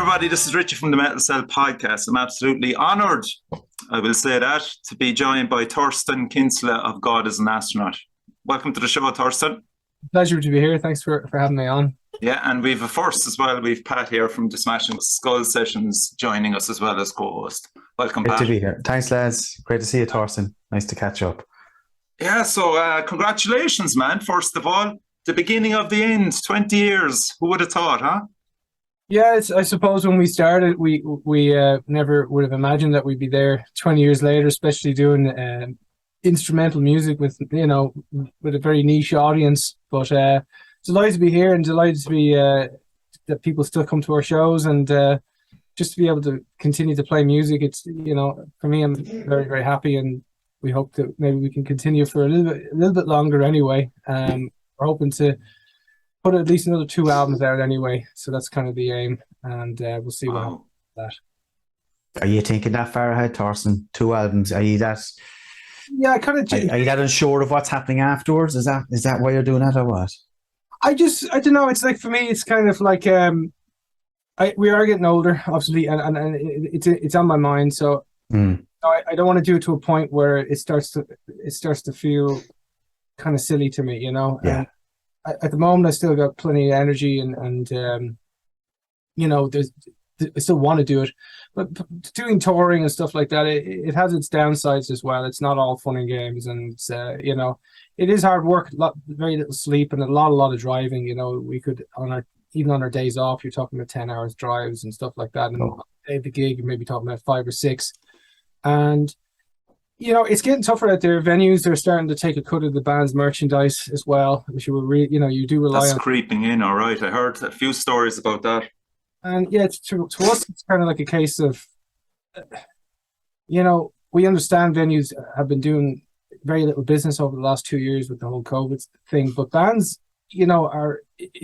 everybody, this is Richie from the Metal Cell podcast. I'm absolutely honoured, I will say that, to be joined by Torsten Kinsella of God Is An Astronaut. Welcome to the show, Torsten. Pleasure to be here. Thanks for having me on. Yeah, and we've a first as well. We've Pat here from the Smashing Skull Sessions joining us as well as co-host. Welcome, Pat. Good to be here. Thanks, lads. Great to see you, Torsten. Nice to catch up. Yeah, so congratulations, man. First of all, the beginning of the end, 20 years. Who would have thought, huh? Yeah, I suppose when we started, we never would have imagined that we'd be there 20 years later, especially doing instrumental music with a very niche audience. But delighted to be here and delighted to be that people still come to our shows and just to be able to continue to play music. It's for me, I'm very, very happy, and we hope that maybe we can continue for a little bit longer. Anyway, we're hoping to put at least another 2 albums out anyway, so that's kind of the aim, and we'll see what happens with that. Are you thinking that far ahead, Torsten? 2 albums? Are you that? Yeah, I kind of. Are you that unsure of what's happening afterwards? Is that why you're doing that, or what? I don't know. It's like, for me, it's kind of like we are getting older, obviously, and it's on my mind. So I don't want to do it to a point where it starts to feel kind of silly to me, Yeah. At the moment, I still got plenty of energy, and I still want to do it, but doing touring and stuff like that, it has its downsides as well. It's not all fun and games, and it's, it is hard work, very little sleep, and a lot of driving. We could even on our days off, you're talking about 10 hours drives and stuff like that, and on the gig, you're maybe talking about 5 or 6, and it's getting tougher out there. Venues are starting to take a cut of the band's merchandise as well, which you do rely on. That's creeping in, all right. I heard a few stories about that. And yeah, to us, it's kind of like a case of, we understand venues have been doing very little business over the last 2 years with the whole COVID thing, but bands, are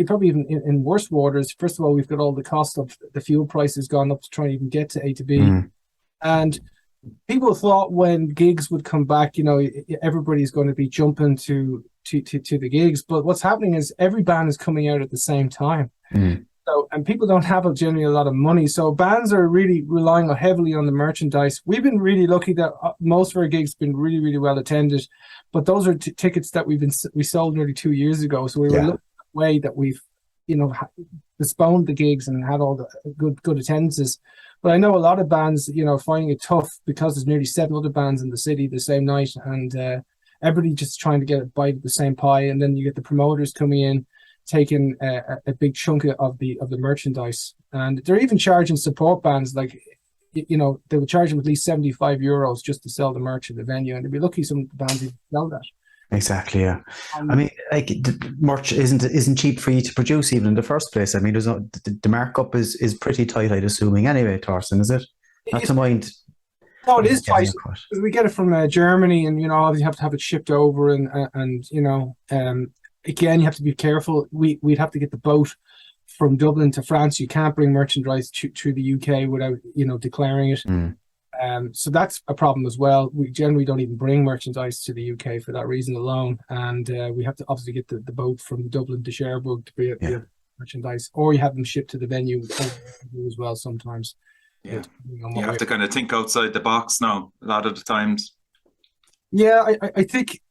probably even in worse waters. First of all, we've got all the cost of the fuel prices gone up to try and even get to A to B. And people thought when gigs would come back, everybody's going to be jumping to the gigs. But what's happening is every band is coming out at the same time. So, and people don't have generally a lot of money. So bands are really relying heavily on the merchandise. We've been really lucky that most of our gigs have been really, really well attended. But those are tickets that we sold nearly 2 years ago. So we were looking at the way that we've, postponed the gigs and had all the good attendances. But I know a lot of bands, finding it tough because there's nearly 7 other bands in the city the same night, and everybody just trying to get a bite of the same pie. And then you get the promoters coming in, taking a big chunk of the merchandise, and they're even charging support bands like, they would charge them at least €75 just to sell the merch at the venue, and they'd be lucky some bands even sell that. Exactly, yeah. I mean, like, the merch isn't cheap for you to produce even in the first place. I mean, there's the markup is pretty tight, I'd assuming anyway, Torsten, is it? Not to mind. No, it is tight because we get it from Germany, and obviously you have to have it shipped over, and again, you have to be careful. We'd have to get the boat from Dublin to France. You can't bring merchandise through the UK without declaring it. So that's a problem as well. We generally don't even bring merchandise to the UK for that reason alone, and we have to obviously get the boat from Dublin to Cherbourg to bring merchandise, or you have them shipped to the venue as well sometimes. Yeah, you have to kind of think outside the box now a lot of the times. Yeah, I think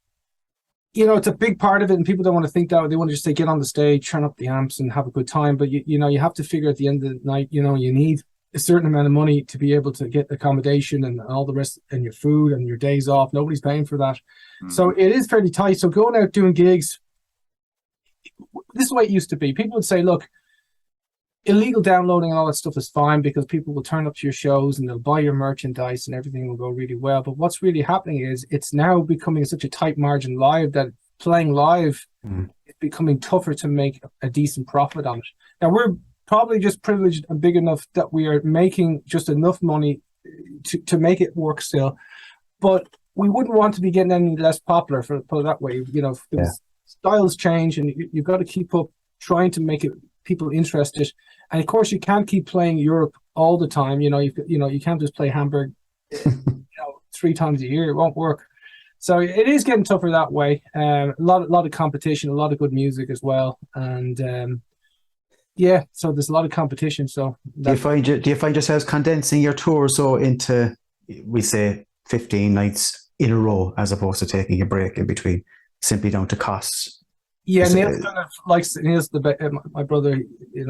it's a big part of it, and people don't want to think that. They want to just say, get on the stage, turn up the amps, and have a good time. But you have to figure at the end of the night, you need a certain amount of money to be able to get accommodation and all the rest, and your food and your days off. Nobody's paying for that. So it is fairly tight. So going out doing gigs, this is the way it used to be. People would say, look, illegal downloading and all that stuff is fine because people will turn up to your shows and they'll buy your merchandise and everything will go really well. But what's really happening is it's now becoming such a tight margin live that playing live is becoming tougher to make a decent profit on it. Now, we're probably just privileged and big enough that we are making just enough money to make it work still. But we wouldn't want to be getting any less popular, for put it that way. Styles change, and you've got to keep up trying to make it people interested. And of course, you can't keep playing Europe all the time. You can't just play Hamburg 3 times a year. It won't work. So it is getting tougher that way. A lot of competition, a lot of good music as well, and Yeah, so there's a lot of competition. So do you find yourselves condensing your tour so into, we say, 15 nights in a row as opposed to taking a break in between, simply down to costs? Yeah, Neil kind of likes Neil's my brother.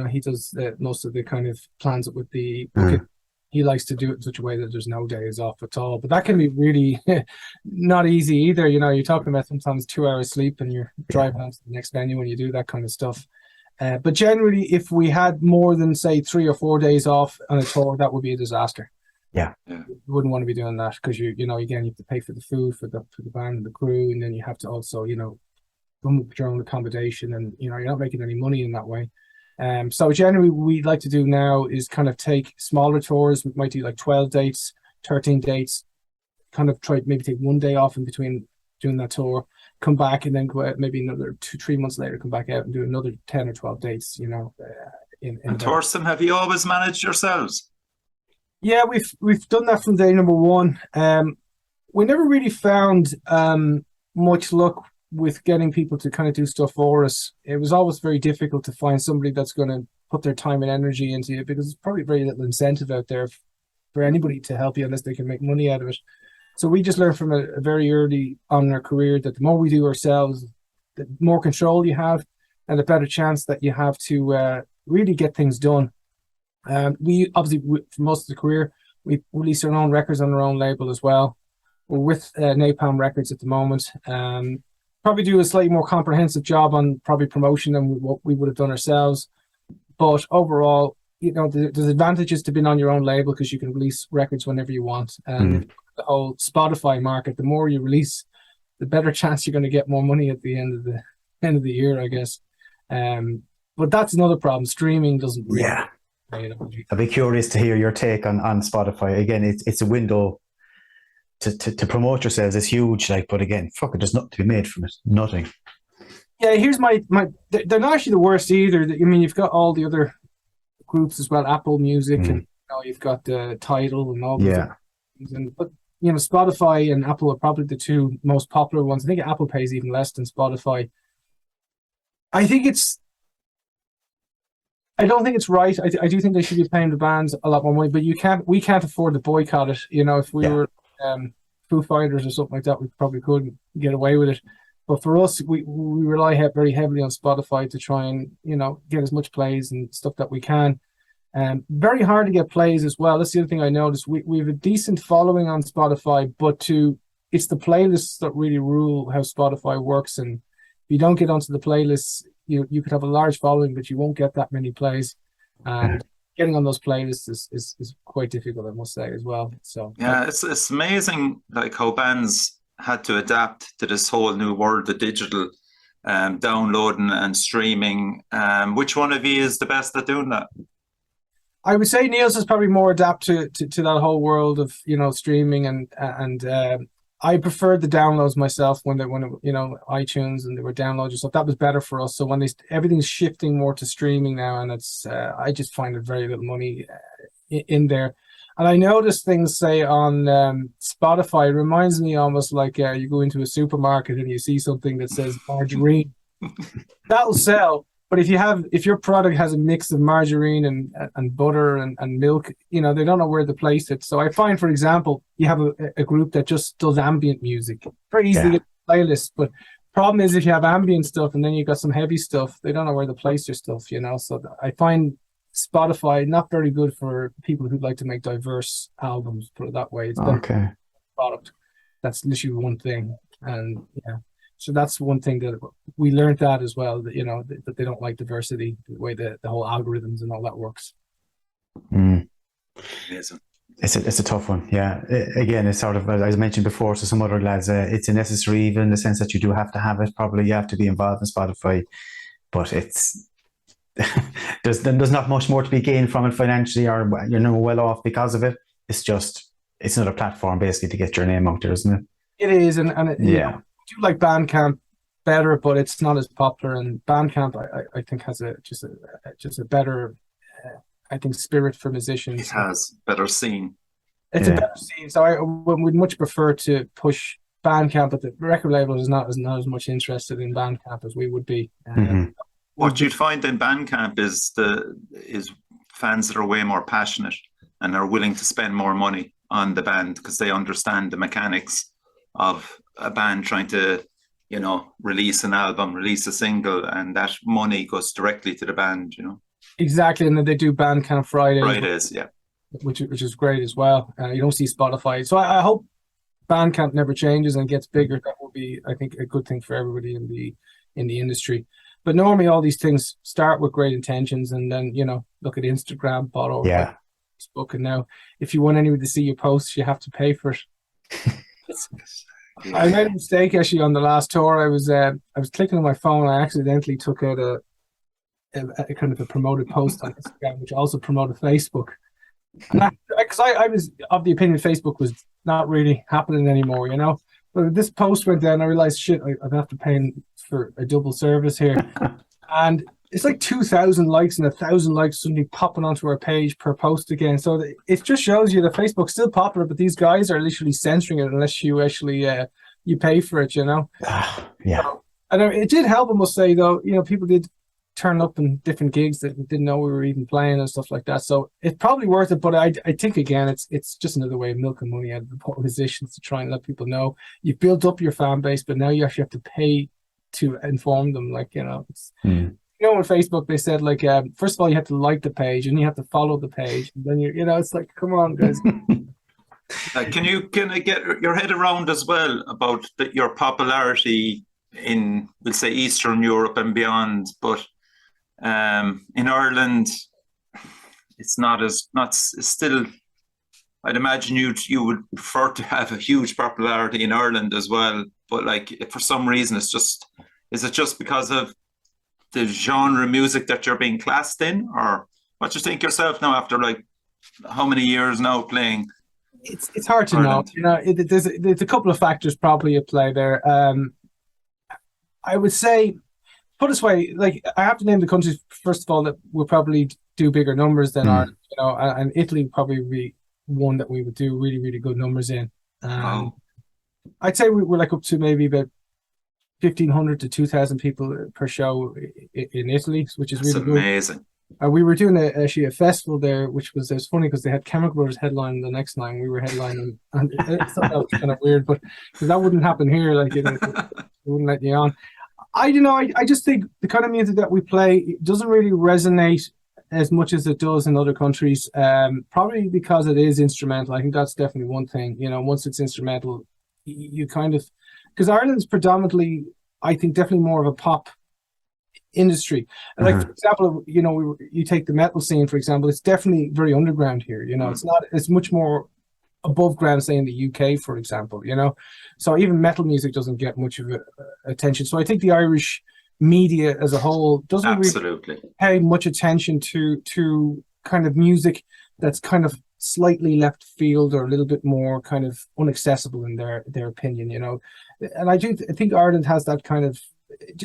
He does most of the kind of plans with the booking. He likes to do it in such a way that there's no days off at all. But that can be really not easy either. You're talking about sometimes 2 hours sleep and you're driving on to the next venue when you do that kind of stuff. But generally, if we had more than, say, 3 or 4 days off on a tour, that would be a disaster. Yeah. You wouldn't want to be doing that because again, you have to pay for the food for the band and the crew, and then you have to also, come up with your own accommodation, and you're not making any money in that way. So generally, what we'd like to do now is kind of take smaller tours. We might do like 12 dates, 13 dates, kind of try maybe take 1 day off in between doing that tour, come back, and then go out maybe another 2-3 months later, come back out and do another 10 or 12 dates. And Torsten, have you always managed yourselves? Yeah, we've done that from day number one. We never really found much luck with getting people to kind of do stuff for us. It was always very difficult to find somebody that's going to put their time and energy into it, because there's probably very little incentive out there for anybody to help you unless they can make money out of it. So we just learned from a very early on in our career that the more we do ourselves, the more control you have and the better chance that you have to really get things done. We obviously, for most of the career, we release our own records on our own label as well. We're with Napalm Records at the moment. Probably do a slightly more comprehensive job on probably promotion than what we would have done ourselves. But overall, there's advantages to being on your own label because you can release records whenever you want. And the whole Spotify market, the more you release, the better chance you're going to get more money at the end of the year, I guess. But that's another problem. Streaming doesn't really. Yeah. I'd be curious to hear your take on Spotify. Again, it's a window to promote yourselves. It's huge, but again, there's nothing to be made from it. Nothing. Yeah, here's my. They're not actually the worst either. I mean, you've got all the other groups as well, Apple Music, and you've got the Tidal and all those things. But Spotify and Apple are probably the two most popular ones. I think Apple pays even less than Spotify. I don't think it's right. I do think they should be paying the bands a lot more money, but we can't afford to boycott it. If we were Foo Fighters or something like that, we probably could get away with it. But for us, we rely very heavily on Spotify to try and get as much plays and stuff that we can. Very hard to get plays as well. That's the other thing I noticed. We have a decent following on Spotify, but it's the playlists that really rule how Spotify works. And if you don't get onto the playlists, you could have a large following, but you won't get that many plays. And getting on those playlists is quite difficult, I must say, as well. So it's amazing how bands had to adapt to this whole new world of digital, downloading and streaming. Which one of you is the best at doing that? I would say Niels is probably more adapt to that whole world of streaming, and I preferred the downloads myself when iTunes and they were downloads and stuff. That was better for us. So when everything's shifting more to streaming now, and it's I just find it very little money in there. And I noticed things, say, on Spotify, it reminds me almost like you go into a supermarket and you see something that says margarine. That'll sell. But if your product has a mix of margarine and butter and milk, they don't know where to place it. So I find, for example, you have a group that just does ambient music. Very easy to get a playlist. But problem is, if you have ambient stuff and then you got some heavy stuff, they don't know where to place your stuff, So I find Spotify not very good for people who'd like to make diverse albums, put it that way. It's a product. That's literally one thing. And so that's one thing that we learned that as well, that that they don't like diversity, the way the whole algorithms and all that works. It's a tough one. Yeah. Again, it's sort of, as I mentioned before to some other lads, it's a necessary evil in the sense that you do have to have it. Probably you have to be involved in Spotify, but there's not much more to be gained from it financially, or you're well off because of it. It's another platform basically to get your name out there, isn't it? It is, and I do like Bandcamp better, but it's not as popular. And Bandcamp, I think, has just a better, I think, spirit for musicians. It has better scene. It's a better scene. So I would much prefer to push Bandcamp, but the record label is not as much interested in Bandcamp as we would be. what you'd find in Bandcamp is fans that are way more passionate and are willing to spend more money on the band because they understand the mechanics of a band trying to, you know, release an album, release a single, and that money goes directly to the band, you know. Exactly, and then they do Bandcamp Fridays. Fridays, yeah. Which is great as well. You don't see Spotify. So I hope Bandcamp never changes and gets bigger. That will be, I think, a good thing for everybody in the industry. But normally all these things start with great intentions, and then, you know, look at Instagram, bought over by Facebook, and now if you want anyone to see your posts, you have to pay for it. I made a mistake actually on the last tour. I was clicking on my phone. I accidentally took out a kind of a promoted post on Instagram, which also promoted Facebook. Because I was of the opinion Facebook was not really happening anymore, you know. But this post went down, I realized, shit, I have to pay for a double service here. And it's like 2,000 likes and 1,000 likes suddenly popping onto our page per post again. So it just shows you that Facebook's still popular, but these guys are literally censoring it unless you actually you pay for it, you know. Yeah. So, and it did help, I must say, though. You know, people did turn up in different gigs that didn't know we were even playing and stuff like that. So it's probably worth it. But I think, again, it's just another way of milking money out of the poor musicians to try and let people know you've built up your fan base, but now you actually have to pay to inform them. Like, you know, it's, you know, on Facebook they said, like, first of all you have to like the page and you have to follow the page, and then you know, it's like, come on, guys. Can I get your head around as well about your popularity in, we'll say, Eastern Europe and beyond, but in Ireland it's still, I'd imagine you would prefer to have a huge popularity in Ireland as well, but like, for some reason is it just because of the genre music that you're being classed in, or what do you think yourself now after like how many years now playing? It's hard to Ireland? know. You know, there's a couple of factors probably at play there. I would say, put it this way, like, I have to name the countries first of all that will probably do bigger numbers than Ireland, you know, and Italy would probably be one that we would do really, really good numbers in. Wow. I'd say we're like up to maybe about 1,500 to 2,000 people per show in Italy, which is really amazing. good. We were doing actually a festival there, which was funny because they had Chemical Brothers headlining the next night. We were headlining, and I thought that was kind of weird, but because that wouldn't happen here, like, you know, they wouldn't let you on. I don't know. I just think the kind of music that we play doesn't really resonate as much as it does in other countries. Probably because it is instrumental. I think that's definitely one thing. You know, once it's instrumental, you kind of, because Ireland's predominantly, I think, definitely more of a pop industry. And like, for example, you know, you take the metal scene, for example, it's definitely very underground here. You know, it's much more above ground, say in the UK, for example, you know. So even metal music doesn't get much of attention. So I think the Irish media as a whole doesn't really pay much attention to kind of music that's kind of slightly left field or a little bit more kind of inaccessible in their opinion, you know. And I think Ireland has that kind of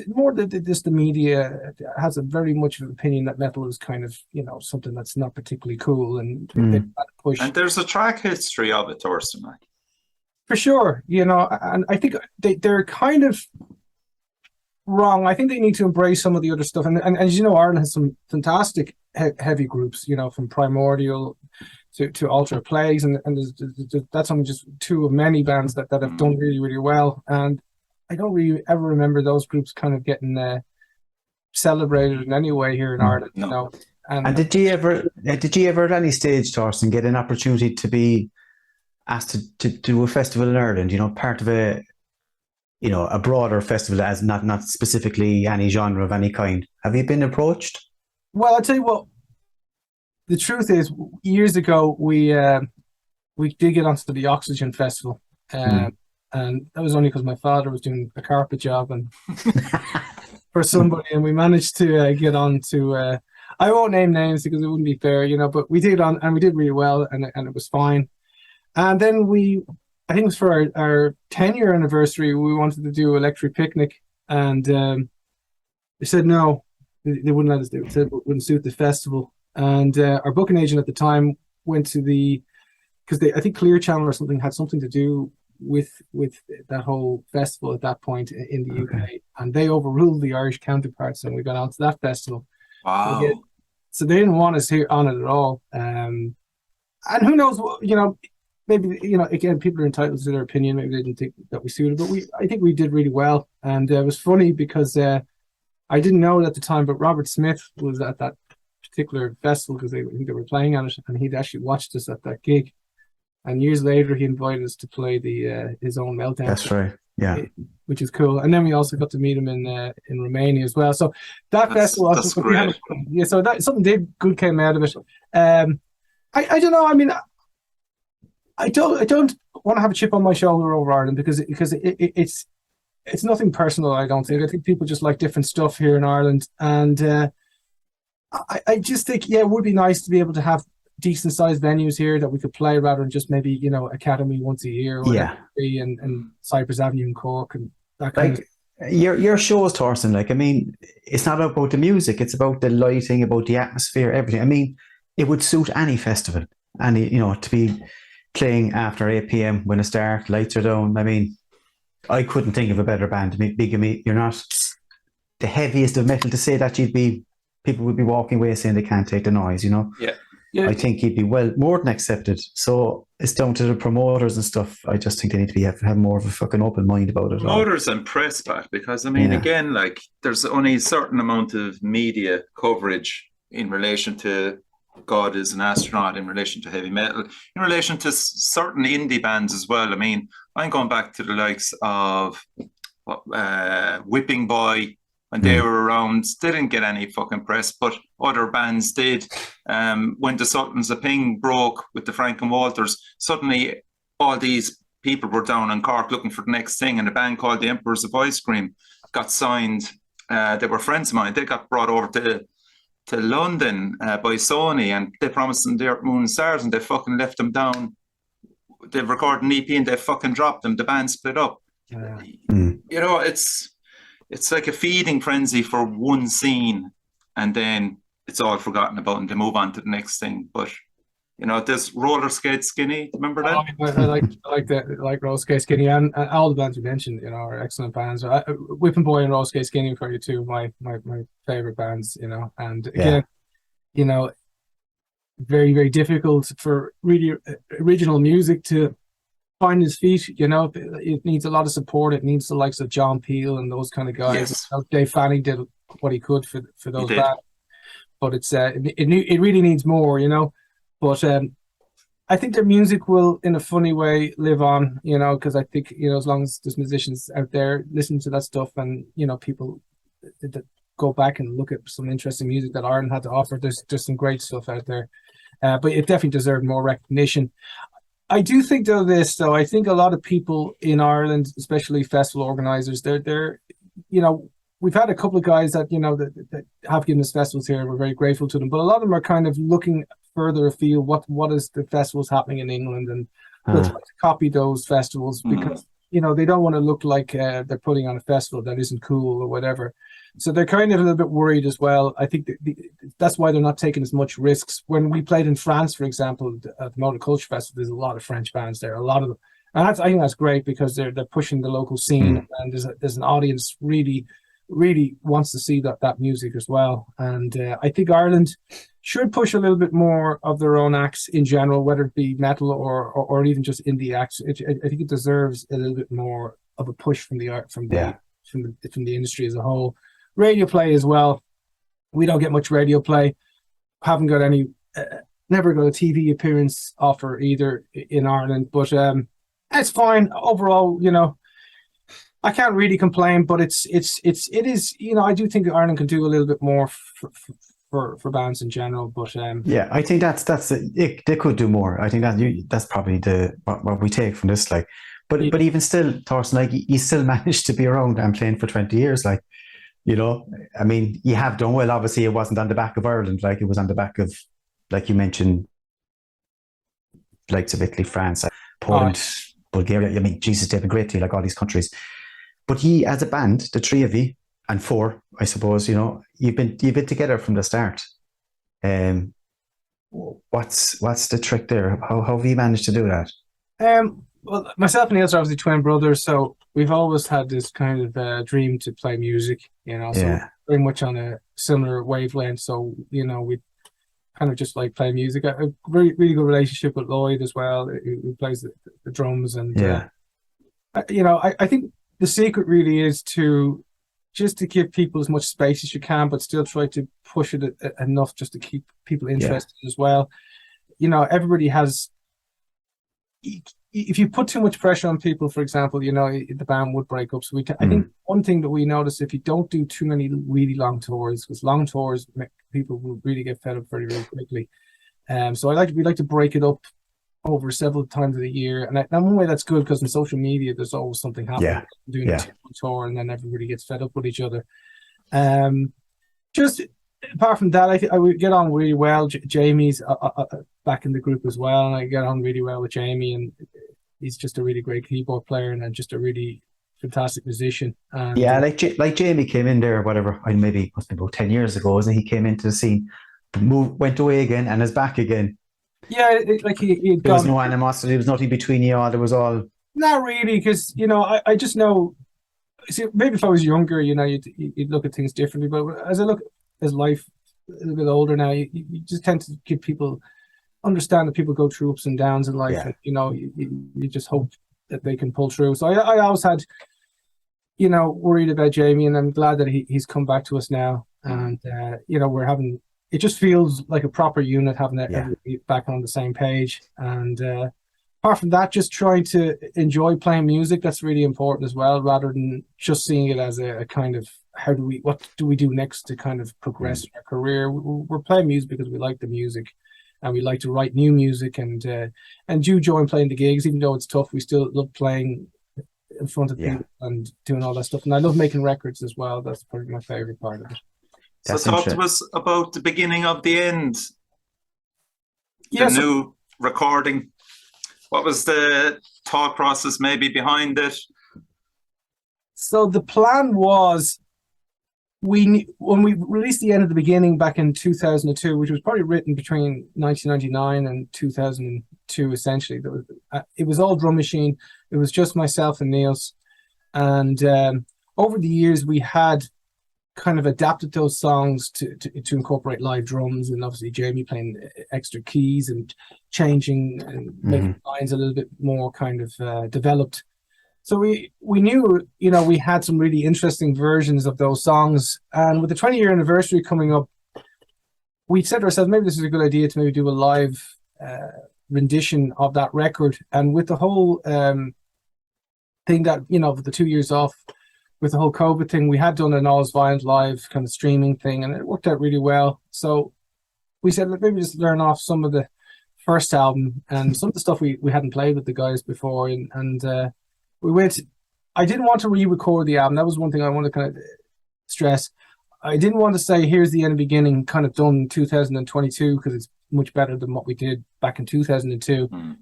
more than just the media has a very much of an opinion that metal is kind of, you know, something that's not particularly cool, and they push. And there's a track history of it, Torsten. For sure, you know, and I think they're kind of wrong. I think they need to embrace some of the other stuff, and as you know, Ireland has some fantastic heavy groups, you know, from Primordial to Ultra Plagues, and that's only just two of many bands that have done really, really well. And I don't really ever remember those groups kind of getting celebrated in any way here in Ireland. No. You know? And did you ever at any stage, Torsten, get an opportunity to be asked to do a festival in Ireland? You know, part of a broader festival, as not specifically any genre of any kind. Have you been approached? Well, I'll tell you what. The truth is, years ago we did get onto the Oxygen Festival, and that was only because my father was doing a carpet job and for somebody, and we managed to get on to. I won't name names because it wouldn't be fair, you know. But we did and we did really well, and it was fine. And then I think it was for our 10-year anniversary, we wanted to do Electric Picnic, and they said no, they wouldn't let us do it. They said it wouldn't suit the festival. And our booking agent at the time went to because I think Clear Channel or something had something to do with that whole festival at that point in the UK, and they overruled the Irish counterparts, and we got onto that festival. Wow. So they didn't want us here on it at all. And who knows, maybe, again, people are entitled to their opinion. Maybe they didn't think that we suited, but I think we did really well. And it was funny because I didn't know it at the time, but Robert Smith was at that particular festival because I think they were playing on it, and he'd actually watched us at that gig. And years later, he invited us to play his own Meltdown. That's right. Yeah, which is cool. And then we also got to meet him in Romania as well. So that's festival, that's great. So that something good came out of it. I don't know. I mean, I don't want to have a chip on my shoulder over Ireland because it's nothing personal. I don't think. I think people just like different stuff here in Ireland, and I just think it would be nice to be able to have decent sized venues here that we could play rather than just maybe Academy once a year or and Cypress Avenue in Cork and that kind of your shows, Torsten, like, I mean, it's not about the music, it's about the lighting, about the atmosphere, everything. I mean, it would suit any festival, to be playing after 8 p.m. when it starts, lights are down. I mean, I couldn't think of a better band to make Bigamy. You're not the heaviest of metal to say that people would be walking away saying they can't take the noise, Yeah. I think he'd be more than accepted. So it's down to the promoters and stuff. I just think they need to have more of a fucking open mind about it. Promoters and press back, because again, like, there's only a certain amount of media coverage in relation to God Is An Astronaut, in relation to heavy metal, in relation to certain indie bands as well. I mean, I'm going back to the likes of Whipping Boy. When they were around, they didn't get any fucking press, but other bands did. When the Sultans of Ping broke with the Frank and Walters, suddenly all these people were down in Cork looking for the next thing, and a band called the Emperors of Ice Cream got signed. They were friends of mine. They got brought over to London by Sony, and they promised them their Moon and Stars, and they fucking left them down. They recorded an EP and they fucking dropped them. The band split up. Yeah. It's like a feeding frenzy for one scene, and then it's all forgotten about and they move on to the next thing. But there's Roller Skate Skinny. Remember that? I like that. I like Roller Skate Skinny, and all the bands you mentioned, are excellent bands. Whipping Boy and Roller Skate Skinny are two of my favorite bands. And again, very, very difficult for really original music to find his feet. It needs a lot of support. It needs the likes of John Peel and those kind of guys. Yes. Dave Fanning did what he could for those bands, but it really needs more. But I think their music will, in a funny way, live on. Because I think as long as there's musicians out there listening to that stuff, and people that go back and look at some interesting music that Ireland had to offer, there's some great stuff out there. But it definitely deserved more recognition. I do think I think a lot of people in Ireland, especially festival organizers, they're we've had a couple of guys that that have given us festivals here. We're very grateful to them, but a lot of them are kind of looking further afield. What is the festivals happening in England, and they'll try to copy those festivals because they don't want to look like they're putting on a festival that isn't cool or whatever. So they're kind of a little bit worried as well. I think that's why they're not taking as much risks. When we played in France, for example, at the Motor Culture Festival, there's a lot of French bands there. A lot of them, and I think that's great because they're pushing the local scene, and there's an audience really wants to see that music as well. And I think Ireland should push a little bit more of their own acts in general, whether it be metal or even just indie acts. I think it deserves a little bit more of a push from the industry as a whole. Radio play as well. We don't get much radio play. Haven't got any. Never got a TV appearance offer either in Ireland, but it's fine overall. I can't really complain, but it is. I do think Ireland can do a little bit more for bands in general. But I think that's it. They could do more. I think that's probably what we take from this. Like, but even still, Torsten, like, he still managed to be around and playing for 20 years. Like, I mean, you have done well. Obviously, it wasn't on the back of Ireland. Like, it was on the back of, like you mentioned, likes of Italy, France, Poland, Bulgaria. I mean, Jesus, they've been great to you, like all these countries. But he, as a band, the three of you, and four, I suppose, you've been together from the start. What's the trick there? How have you managed to do that? Well, myself and Niels are obviously twin brothers, so we've always had this kind of dream to play music, so Yeah, very much on a similar wavelength. So, we kind of just like playing music. A really, really good relationship with Lloyd as well, who plays the drums. And, yeah, I think the secret really is to give people as much space as you can, but still try to push it enough just to keep people yeah. interested as well. Everybody has. If you put too much pressure on people, for example, the band would break up. So I think one thing that we notice, if you don't do too many really long tours, because long tours people will really get fed up very, very quickly. So we like to break it up over several times of the year, and one way that's good because in social media there's always something happening. Yeah, Doing yeah. a tour, and then everybody gets fed up with each other. Just apart from that, I would get on really well. Jamie's back in the group as well, and I get on really well with Jamie, and he's just a really great keyboard player and just a really fantastic musician. And Yeah, like Jamie came in there, whatever, I maybe must be about 10 years ago, isn't he? He came into the scene, went away again, and is back again. yeah, like he There was no animosity, there was nothing between you all, there was all. not really, because I just know. See, maybe if I was younger, you'd look at things differently. But as I look as life a little bit older now, you just tend to give people understand that people go through ups and downs in life. Yeah. And, you just hope that they can pull through. So I always had, worried about Jamie, and I'm glad that he's come back to us now. And we're having. It just feels like a proper unit having everybody back on the same page. And apart from that, just trying to enjoy playing music. That's really important as well, rather than just seeing it as a kind of what do we do next to kind of progress in our career. We're playing music because we like the music, and we like to write new music, and do join playing the gigs. Even though it's tough, we still love playing in front of people and doing all that stuff. And I love making records as well. That's probably my favorite part of it. So talk to us about the beginning of the end. The new recording. What was the thought process maybe behind it? So the plan was, when we released the end of the beginning back in 2002, which was probably written between 1999 and 2002, essentially. It was all drum machine. It was just myself and Niels. And over the years, we had kind of adapted those songs to incorporate live drums, and obviously Jamie playing extra keys and changing and making lines a little bit more kind of developed. So we knew, we had some really interesting versions of those songs. And with the 20-year anniversary coming up, we said to ourselves, maybe this is a good idea to maybe do a live rendition of that record. And with the whole thing that, with the 2 years off, with the whole COVID thing, we had done an All's Violent live kind of streaming thing, and it worked out really well. So we said, maybe just learn off some of the first album and some of the stuff we hadn't played with the guys before. And we went, I didn't want to re-record the album. That was one thing I wanted to kind of stress. I didn't want to say, here's the end and beginning kind of done in 2022, because it's much better than what we did back in 2002.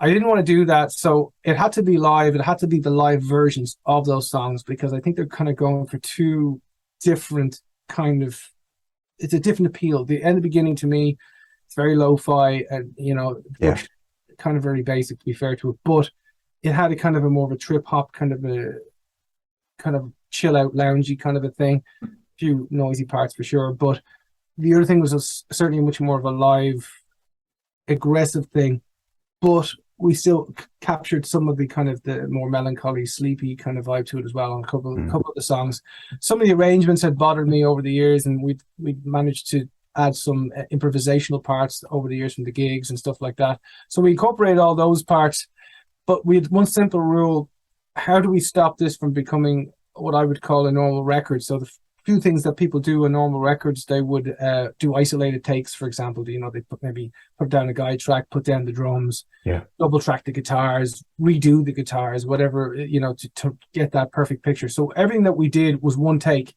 I didn't want to do that, so it had to be live. It had to be the live versions of those songs, because I think they're kind of going for two different kind of, it's a different appeal. The end of the beginning, to me, it's very lo-fi and, kind of very basic, to be fair to it, but it had a kind of a more of a trip hop, kind of chill out, loungy kind of a thing. A few noisy parts for sure, but the other thing was certainly much more of a live, aggressive thing, but we still captured some of the kind of the more melancholy, sleepy kind of vibe to it as well on a couple of the songs. Some of the arrangements had bothered me over the years, and we managed to add some improvisational parts over the years from the gigs and stuff like that. So we incorporated all those parts, but we had one simple rule: how do we stop this from becoming what I would call a normal record? So the few things that people do in normal records, they would do isolated takes, for example. They put down a guide track, put down the drums, double track the guitars, redo the guitars, whatever, to get that perfect picture. So everything that we did was one take.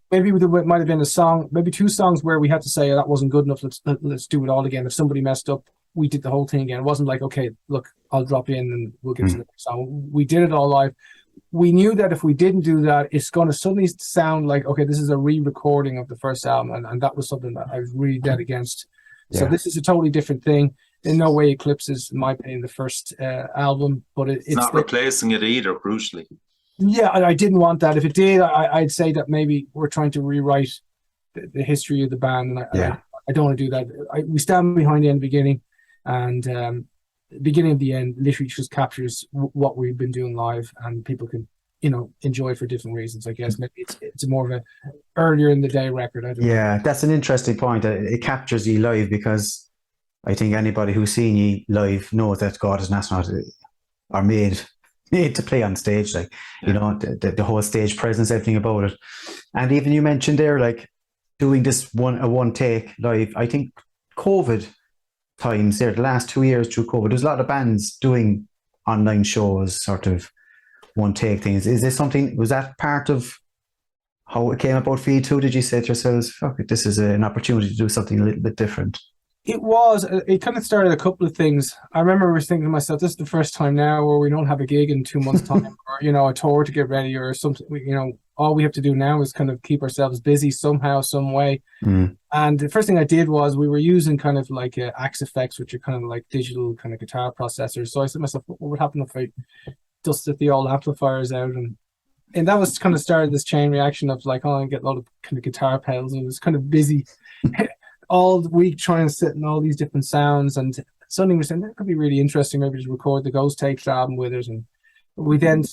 Maybe there might have been a song, maybe two songs where we had to say, that wasn't good enough, let's do it all again. If somebody messed up, we did the whole thing again. It wasn't like, okay, look, I'll drop in and we'll get to the next song. We did it all live. We knew that if we didn't do that, it's going to suddenly sound like, okay, this is a re-recording of the first album, and that was something that I was really dead against. So this is a totally different thing. in no way eclipses, in my opinion, the first album. But it's not replacing it either, crucially. Yeah, I didn't want that. If it did, I'd say that maybe we're trying to rewrite the history of the band, and I don't want to do that. We stand behind the end beginning, and the beginning of the end literally just captures what we've been doing live, and people can, enjoy for different reasons. I guess maybe it's more of a earlier in the day record. I don't know. That's an interesting point. It captures you live, because I think anybody who's seen you live knows that God Is An Astronaut are made to play on stage, like the whole stage presence, everything about it. And even you mentioned there, like doing this one take live. I think COVID times there, the last 2 years through COVID, there's a lot of bands doing online shows, sort of one take things. Is this something, was that part of how it came about for you too? Did you say to yourselves, fuck it, this is an opportunity to do something a little bit different? It kind of started a couple of things. I remember I was thinking to myself, this is the first time now where we don't have a gig in 2 months' time, or, a tour to get ready or something. All we have to do now is kind of keep ourselves busy somehow, some way. And the first thing I did was we were using kind of like Axe Effects, which are kind of like digital kind of guitar processors. So I said to myself, what would happen if I dusted the old amplifiers out? And that was kind of started this chain reaction of like, I get a lot of kind of guitar pedals, and it was kind of busy all the week trying to sit in all these different sounds, and suddenly we're saying that could be really interesting, maybe just record the Ghost Tapes album with it. And we then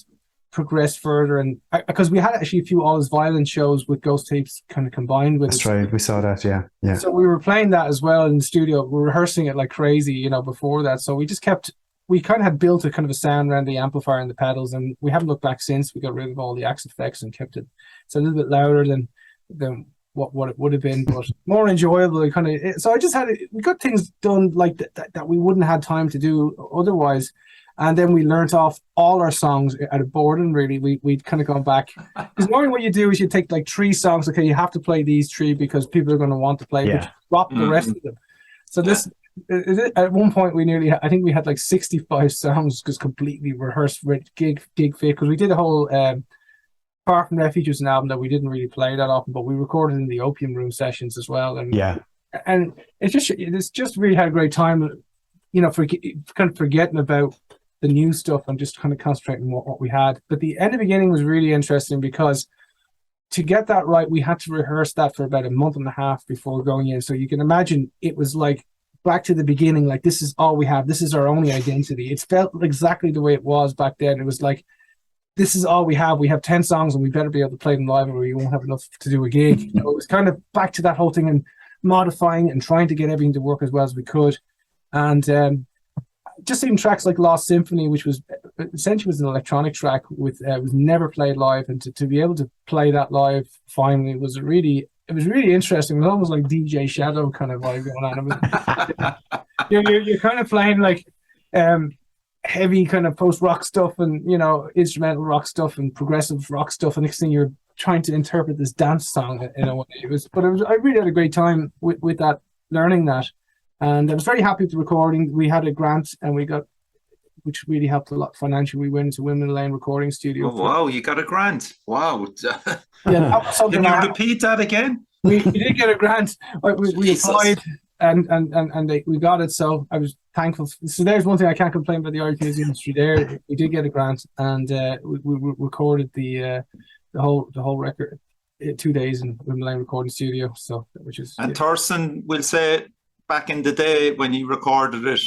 progressed further, and because we had actually a few All Is Violent shows with Ghost Tapes kind of combined with That's right, we saw that, yeah. So we were playing that as well in the studio. We were rehearsing it like crazy, before that. So we kind of had built a kind of a sound around the amplifier and the pedals, and we haven't looked back since. We got rid of all the Axe Effects and kept it a little bit louder than what it would have been, but more enjoyable. So I just we got things done like that we wouldn't have had time to do otherwise. And then we learnt off all our songs at a boredom, really. We'd kind of gone back. Because normally what you do is you take like 3 songs. Okay, you have to play these 3 because people are going to want to play, but you drop the rest of them. So this, at one point, I think we had like 65 songs just completely rehearsed with gig fit, because we did a whole Far From Refuge was an album that we didn't really play that often, but we recorded in the Opium Room sessions as well. And it's just really had a great time, for kind of forgetting about the new stuff and just kind of concentrating on what we had. But the end of the beginning was really interesting, because to get that right, we had to rehearse that for about a month and a half before going in. So you can imagine it was like back to the beginning, like this is all we have. This is our only identity. It felt exactly the way it was back then. It was like, this is all we have. We have 10 songs and we better be able to play them live or we won't have enough to do a gig. It was kind of back to that whole thing and modifying and trying to get everything to work as well as we could. And just even tracks like Lost Symphony, which was essentially was an electronic track was never played live, and to be able to play that live finally was really interesting. It was almost like DJ Shadow kind of vibe going on. You're kind of playing like heavy kind of post rock stuff and instrumental rock stuff and progressive rock stuff, and next thing you're trying to interpret this dance song in a way. I really had a great time with that, learning that. And I was very happy with the recording. We had a grant and which really helped a lot financially. We went into Women Lane Recording Studio. Oh, wow, you got a grant. Wow. Yeah, can you repeat that again? We did get a grant. We applied and we got it. So I was thankful. So there's one thing I can't complain about the Irish music industry there. We did get a grant, and we recorded the whole record 2 days in Women Lane Recording Studio. So Torsten will say, back in the day when you recorded it,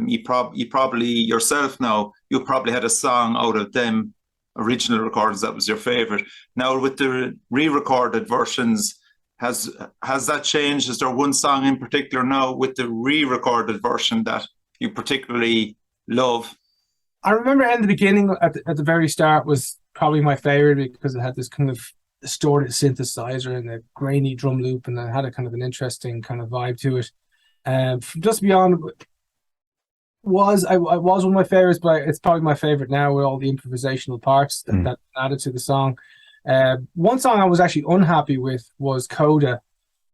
you probably yourself now, you probably had a song out of them original recordings that was your favorite. Now with the re-recorded versions, has that changed? Is there one song in particular now with the re-recorded version that you particularly love? I remember in the beginning, at the very start, was probably my favorite because it had this kind of distorted synthesizer and a grainy drum loop, and it had a kind of an interesting kind of vibe to it. Just Beyond was one of my favorites, but it's probably my favorite now with all the improvisational parts that added to the song. One song I was actually unhappy with was Coda.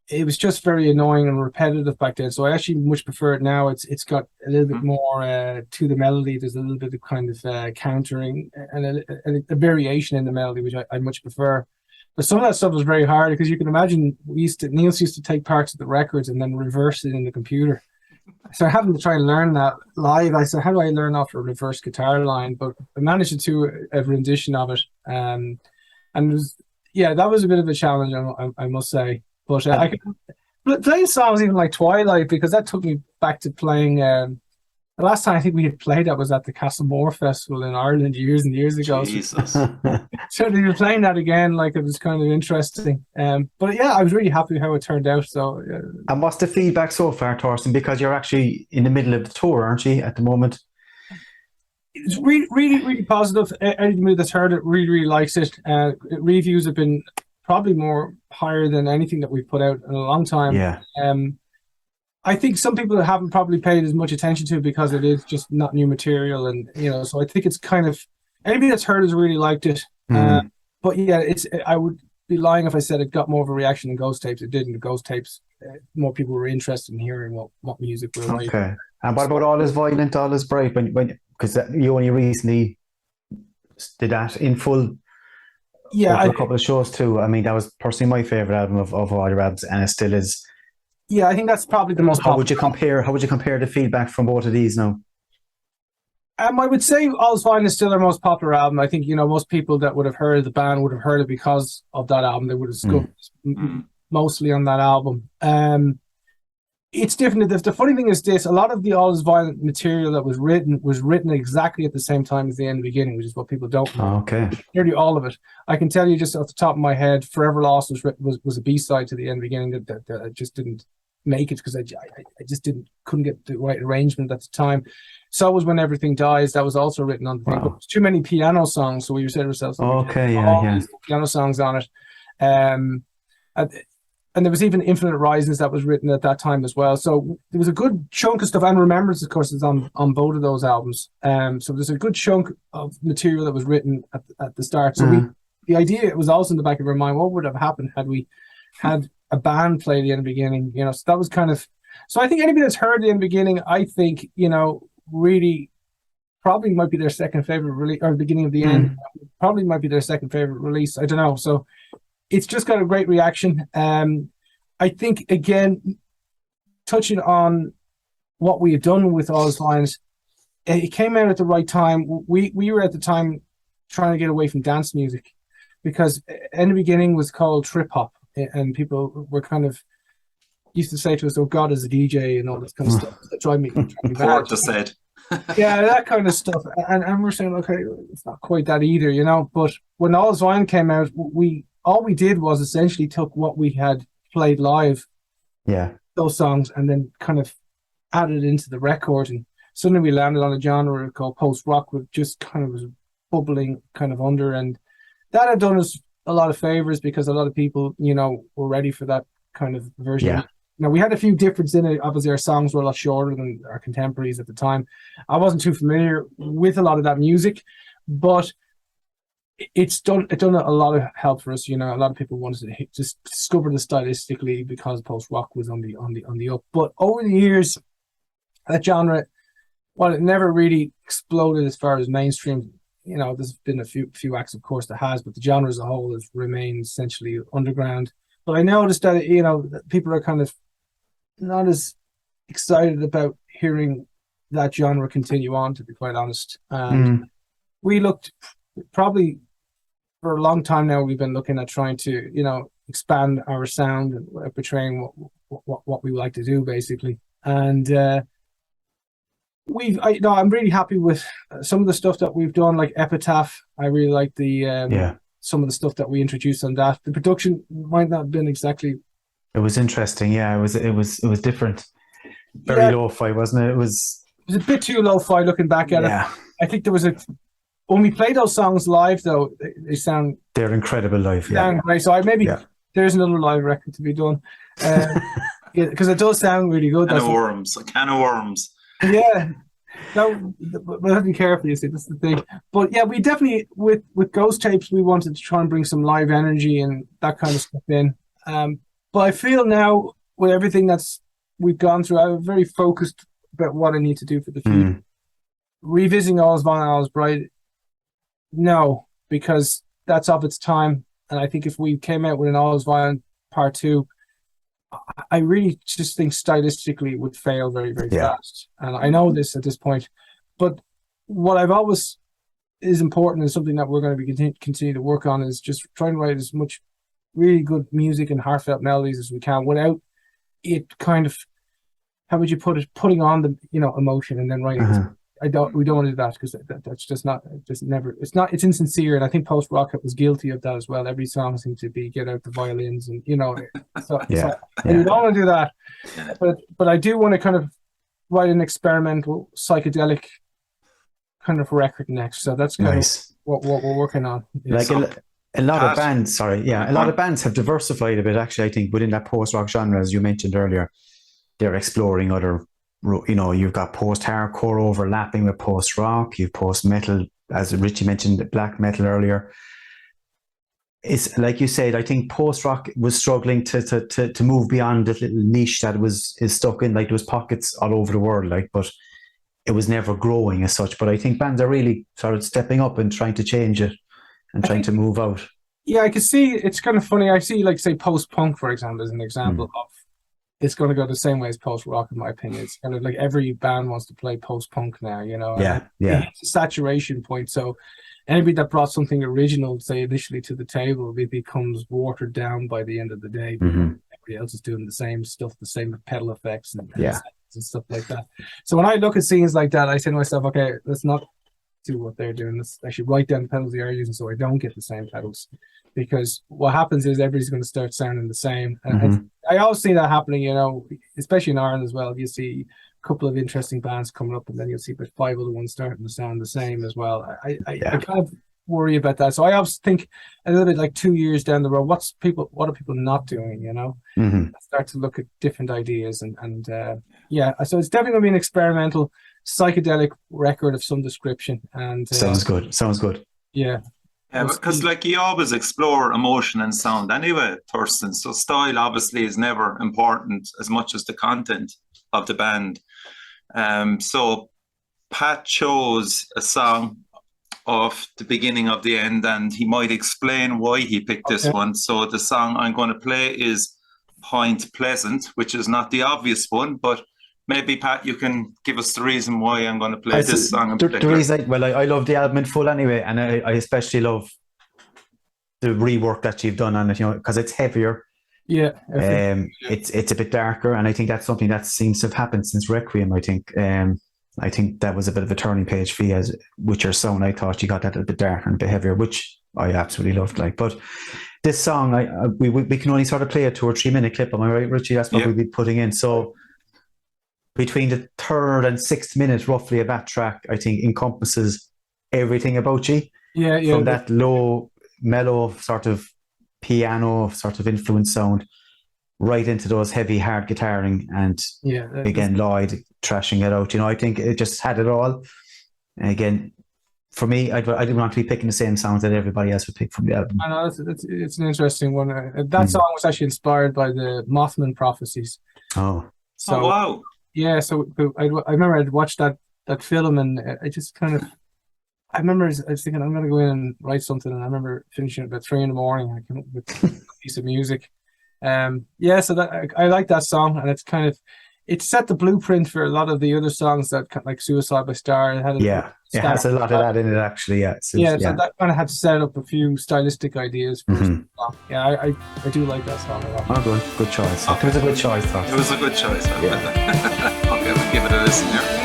It was just very annoying and repetitive back then, so I actually much prefer it now. It's got a little bit more to the melody. There's a little bit of kind of countering and a variation in the melody, which I much prefer. But some of that stuff was very hard, because you can imagine Niels used to take parts of the records and then reverse it in the computer. I started having to try and learn that live. I said, how do I learn off a reverse guitar line? But I managed to do a rendition of it. And it was, yeah, that was a bit of a challenge, I must say. But I could play songs even like Twilight, because that took me back to playing. The last time I think we had played that was at the Castlemore Festival in Ireland years and years ago. Jesus. So to be playing that again, like, it was kind of interesting. But yeah, I was really happy how it turned out. So And what's the feedback so far, Torsten? Because you're actually in the middle of the tour, aren't you, at the moment? it's really, really, really positive. Anybody that's heard it really, really likes it. Reviews have been probably more higher than anything that we've put out in a long time. Yeah. I think some people haven't probably paid as much attention to it because it is just not new material, and so I think it's kind of, anybody that's heard has really liked it. But yeah, I would be lying if I said it got more of a reaction than Ghost Tapes. It didn't. The Ghost Tapes, more people were interested in hearing what music we're like. Okay. And what about All Is Violent, All Is Bright? Because you only recently did that in full. Yeah, for a couple of shows too. I mean, that was personally my favorite album of all your albums, and it still is. Yeah, I think that's probably the most. How would you compare the feedback from both of these now? I would say All's Fine is still their most popular album. I think most people that would have heard the band would have heard it because of that album. They would have discovered mostly on that album. It's different. The funny thing is this: a lot of the All Is Violent material that was written exactly at the same time as the end and beginning, which is what people don't know. Okay. Nearly all of it. I can tell you just off the top of my head, Forever Lost was a B-side to the end and beginning that I just didn't make it because I just couldn't get the right arrangement at the time. So was When Everything Dies. That was also written on the thing, but there's too many piano songs, so we said to ourselves, okay, yeah. piano songs on it. And there was even Infinite Risings that was written at that time as well. So there was a good chunk of stuff, and Remembrance, of course, is on both of those albums. So there's a good chunk of material that was written at the start. So the idea was also in the back of our mind, what would have happened had we had a band play the end and beginning? So that was kind of. So I think anybody that's heard the end and beginning, I think really probably might be their second favorite release, or the beginning of the end probably might be their second favorite release. I don't know. So it's just got a great reaction. I think, again, touching on what we had done with All Is Violent, it came out at the right time. We were at the time trying to get away from dance music, because in the beginning was called trip hop, and people were kind of used to say to us, "Oh, God is a DJ," and all this kind of stuff. That drive me Poor to said. Yeah, that kind of stuff. And we're saying, okay, it's not quite that either, But when All Is Violent came out, all we did was essentially took what we had played live, those songs, and then kind of added it into the record. And suddenly we landed on a genre called post rock, which just kind of was bubbling kind of under. And that had done us a lot of favors, because a lot of people, were ready for that kind of version. Yeah. Now, we had a few differences in it. Obviously, our songs were a lot shorter than our contemporaries at the time. I wasn't too familiar with a lot of that music, but it's done a lot of help for us. A lot of people wanted to just discover the stylistically, because post rock was on the up. But over the years, that genre, while it never really exploded as far as mainstream, there's been a few acts, of course, that has, but the genre as a whole has remained essentially underground. But I noticed that people are kind of not as excited about hearing that genre continue on, to be quite honest. And we looked probably for a long time now. We've been looking at trying to expand our sound and portraying what we like to do, basically. And I'm really happy with some of the stuff that we've done, like Epitaph. I really like some of the stuff that we introduced on that. The production might not have been exactly. It was interesting, yeah. It was different, very lo-fi, wasn't it? It was a bit too lo-fi looking back at it. I think there was when we play those songs live, though, they're incredible live. Sound great. So there's another live record to be done, because it does sound really good. A can of worms. Yeah. No, we have to be careful, you see, that's the thing. But yeah, we definitely, with Ghost Tapes, we wanted to try and bring some live energy and that kind of stuff in. But I feel now, with everything we've gone through, I'm very focused about what I need to do for the future. Revisiting All Is Violent, All Is Bright, no, because that's of its time. And I think if we came out with an All Is Violent Part 2, I really just think stylistically it would fail very, very Yeah. fast. And I know this at this point, but what I've always is important and something that we're going to be continue to work on is just trying to write as much really good music and heartfelt melodies as we can without it kind of, how would you put it, putting on the emotion and then writing. Uh-huh. We don't want to do that because that's just not, just never, it's insincere. And I think post rock was guilty of that as well. Every song seemed to be get out the violins and so Yeah. we don't want to do that. But I do want to kind of write an experimental psychedelic kind of record next. So that's kind Nice. of what we're working on. Like a lot of bands, a lot of bands have diversified a bit, actually, I think, within that post-rock genre, as you mentioned earlier. They're exploring other, you've got post-hardcore overlapping with post-rock, you've post-metal, as Richie mentioned, black metal earlier. It's like you said, I think post-rock was struggling to move beyond this little niche that is stuck in, like there was pockets all over the world, like, but it was never growing as such. But I think bands are really sort of stepping up and trying to change it and trying to move out. Yeah, I can see, it's kind of funny. I see, like, say, post-punk, for example, as an example of, it's going to go the same way as post-rock, in my opinion. It's kind of like every band wants to play post-punk now, Yeah. It's a saturation point. So anybody that brought something original, say, initially to the table, it becomes watered down by the end of the day. Everybody else is doing the same stuff, the same pedal effects and stuff like that. So when I look at scenes like that, I say to myself, okay, let's not do what they're doing. Let's actually write down the pedals they are using so I don't get the same pedals. Because what happens is everybody's going to start sounding the same. And I always see that happening, especially in Ireland as well. You see a couple of interesting bands coming up, and then you'll see about 5 other ones starting to sound the same as well. I kind of worry about that. So I always think a little bit like 2 years down the road, what are people not doing, Start to look at different ideas and so it's definitely going to be an experimental psychedelic record of some description. And sounds good. Yeah. Yeah, because like you always explore emotion and sound anyway, Torsten. So style obviously is never important as much as the content of the band. So Pat chose a song of the beginning of the end, and he might explain why he picked this one. So the song I'm going to play is Point Pleasant, which is not the obvious one, but maybe, Pat, you can give us the reason why I'm going to play this song in particular. The reason, I love the album in full anyway, and I especially love the rework that you've done on it, because it's heavier. Yeah. It's a bit darker, and I think that's something that seems to have happened since Requiem, I think. I think that was a bit of a turning page for you with your sound. I thought you got that a bit darker and a bit heavier, which I absolutely loved. But this song, we can only sort of play a 2 or 3 minute clip. Am I right, Richie? That's what we'll be putting in. So between the 3rd and 6th minute, roughly, of that track, I think encompasses everything about you. Yeah. From that low, mellow sort of piano sort of influence sound, right into those heavy, hard guitaring, and again, Lloyd trashing it out. I think it just had it all. And again, for me, I didn't want to be picking the same songs that everybody else would pick from the album. I know, it's an interesting one. That song was actually inspired by the Mothman prophecies. Oh. So, wow. Yeah, so I remember I'd watched that film, and I just kind of, I remember I was thinking I'm going to go in and write something, and I remember finishing at about 3 a.m. I came up with a piece of music. So that I like that song, and it set the blueprint for a lot of the other songs that, like Suicide by Star. It has a lot of that in it, actually. So that kind of had set up a few stylistic ideas for the song. Yeah, I do like that song a lot. Oh, good choice. It was a good choice, though. It was a good choice. Okay, we'll give it a listen here.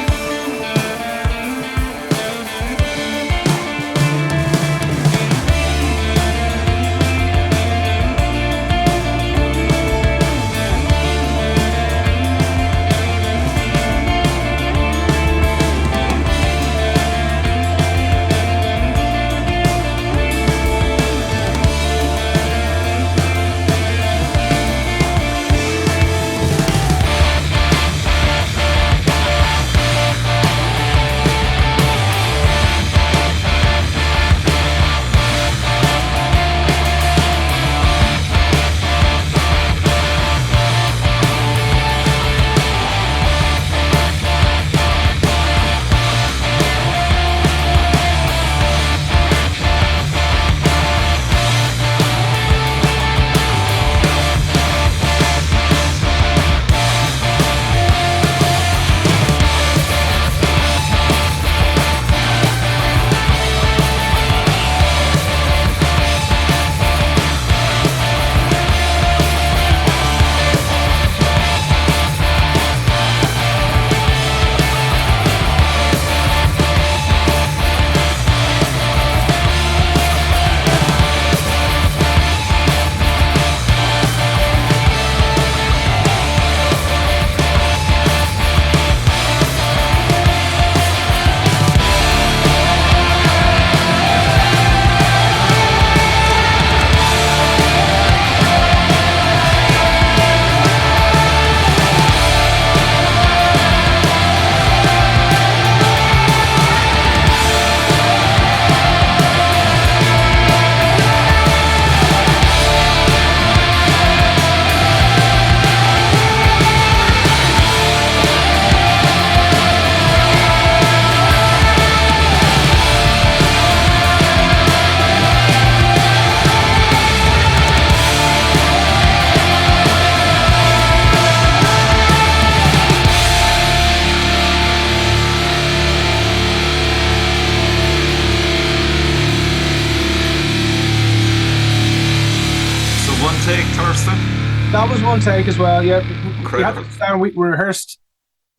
That was one take as well. Yeah, we had Incredible. to sound. We rehearsed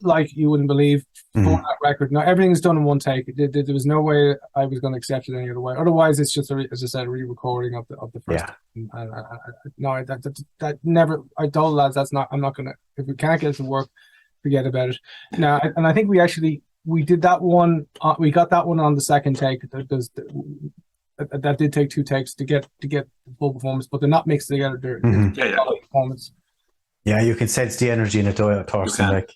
like you wouldn't believe for that record. Now everything's done in one take. There was no way I was going to accept it any other way. Otherwise, it's just as I said, a re-recording of the first. Yeah. And no, that never. I told lads that's not. I'm not gonna. If we can't get it to work, forget about it. Now, and I think we did that one. We got that one on the second take. That did take 2 takes to get the full performance, but they're not mixed together. They're performance. Yeah, you can sense the energy in it, Torsten. Like,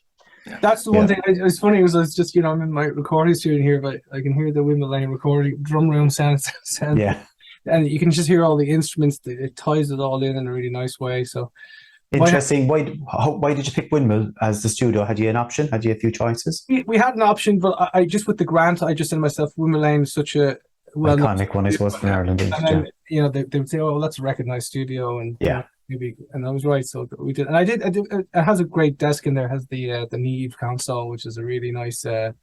that's the one thing. It's funny. I was just, I'm in my recording studio here, but I can hear the Wimbledon Lane recording drum room sound. Yeah, and you can just hear all the instruments. It ties it all in a really nice way. So interesting. Why did you pick Windmill as the studio? Had you an option? Had you a few choices? We had an option, but I just with the grant, I just said to myself, Wimbledon Lane is such a iconic one, I suppose, from Ireland. And then, they would say, "Oh, that's a recognized studio," and maybe, and I was right. So we did, and I did. It has a great desk in there. It has the Neve console, which is a really nice. I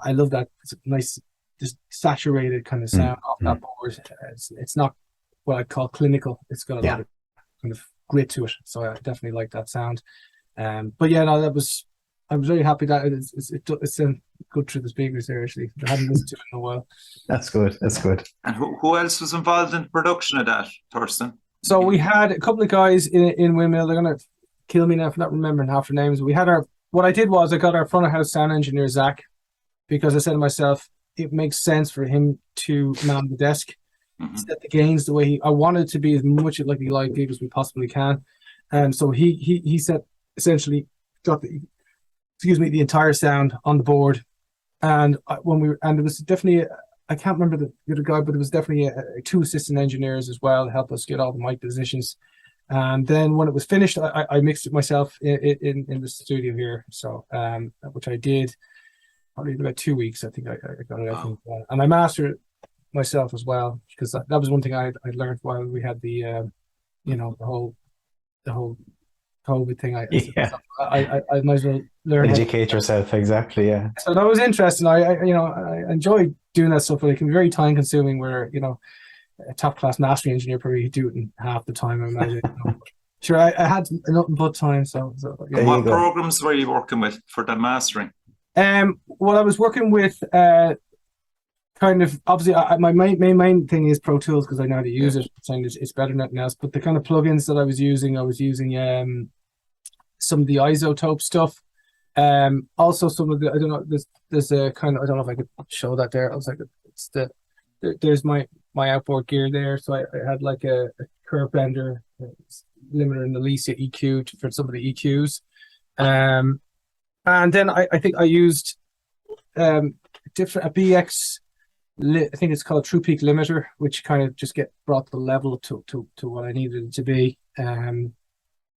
love that. It's a nice, just saturated kind of sound off that board. It's not what I'd call clinical. It's got a lot of kind of grit to it. So I definitely like that sound. But yeah, no, I was very happy that it's good through the speakers there. Actually, I hadn't listened to it in a while. That's good. And who else was involved in the production of that, Torsten? So we had a couple of guys in Windmill. They're gonna kill me now for not remembering half their names. We had what I did was I got our front of house sound engineer Zach, because I said to myself, it makes sense for him to man the desk, set the gains the way I wanted to be as much like the live gig as we possibly can. And so he set essentially got the entire sound on the board. And there was definitely I can't remember the other guy, but there was definitely 2 assistant engineers as well to help us get all the mic positions. And then when it was finished, I mixed it myself in the studio here. So which I did probably about 2 weeks. I think I got it out. And I mastered it myself as well, because that was one thing I learned while we had the the whole COVID thing. I might as well learn. Educate yourself, exactly. Yeah. So that was interesting. I enjoyed doing that stuff, but it can be very time consuming. Where a top class mastering engineer probably do it in half the time, I imagine. Sure, I had nothing but time. So yeah. What programs were you working with for the mastering? Well, I was working with kind of obviously my main thing is Pro Tools, because I know how to use it. It's better than anything else. But the kind of plugins that I was using some of the isotope stuff. Also some of the, I don't know, there's a kind of, I don't know if I could show that there. I was like, there's my outboard gear there. So I had like a curve bender, limiter, and the Alicia EQ for some of the EQs. And then I think I used a BX, I think it's called True Peak Limiter, which kind of just brought the level to what I needed it to be.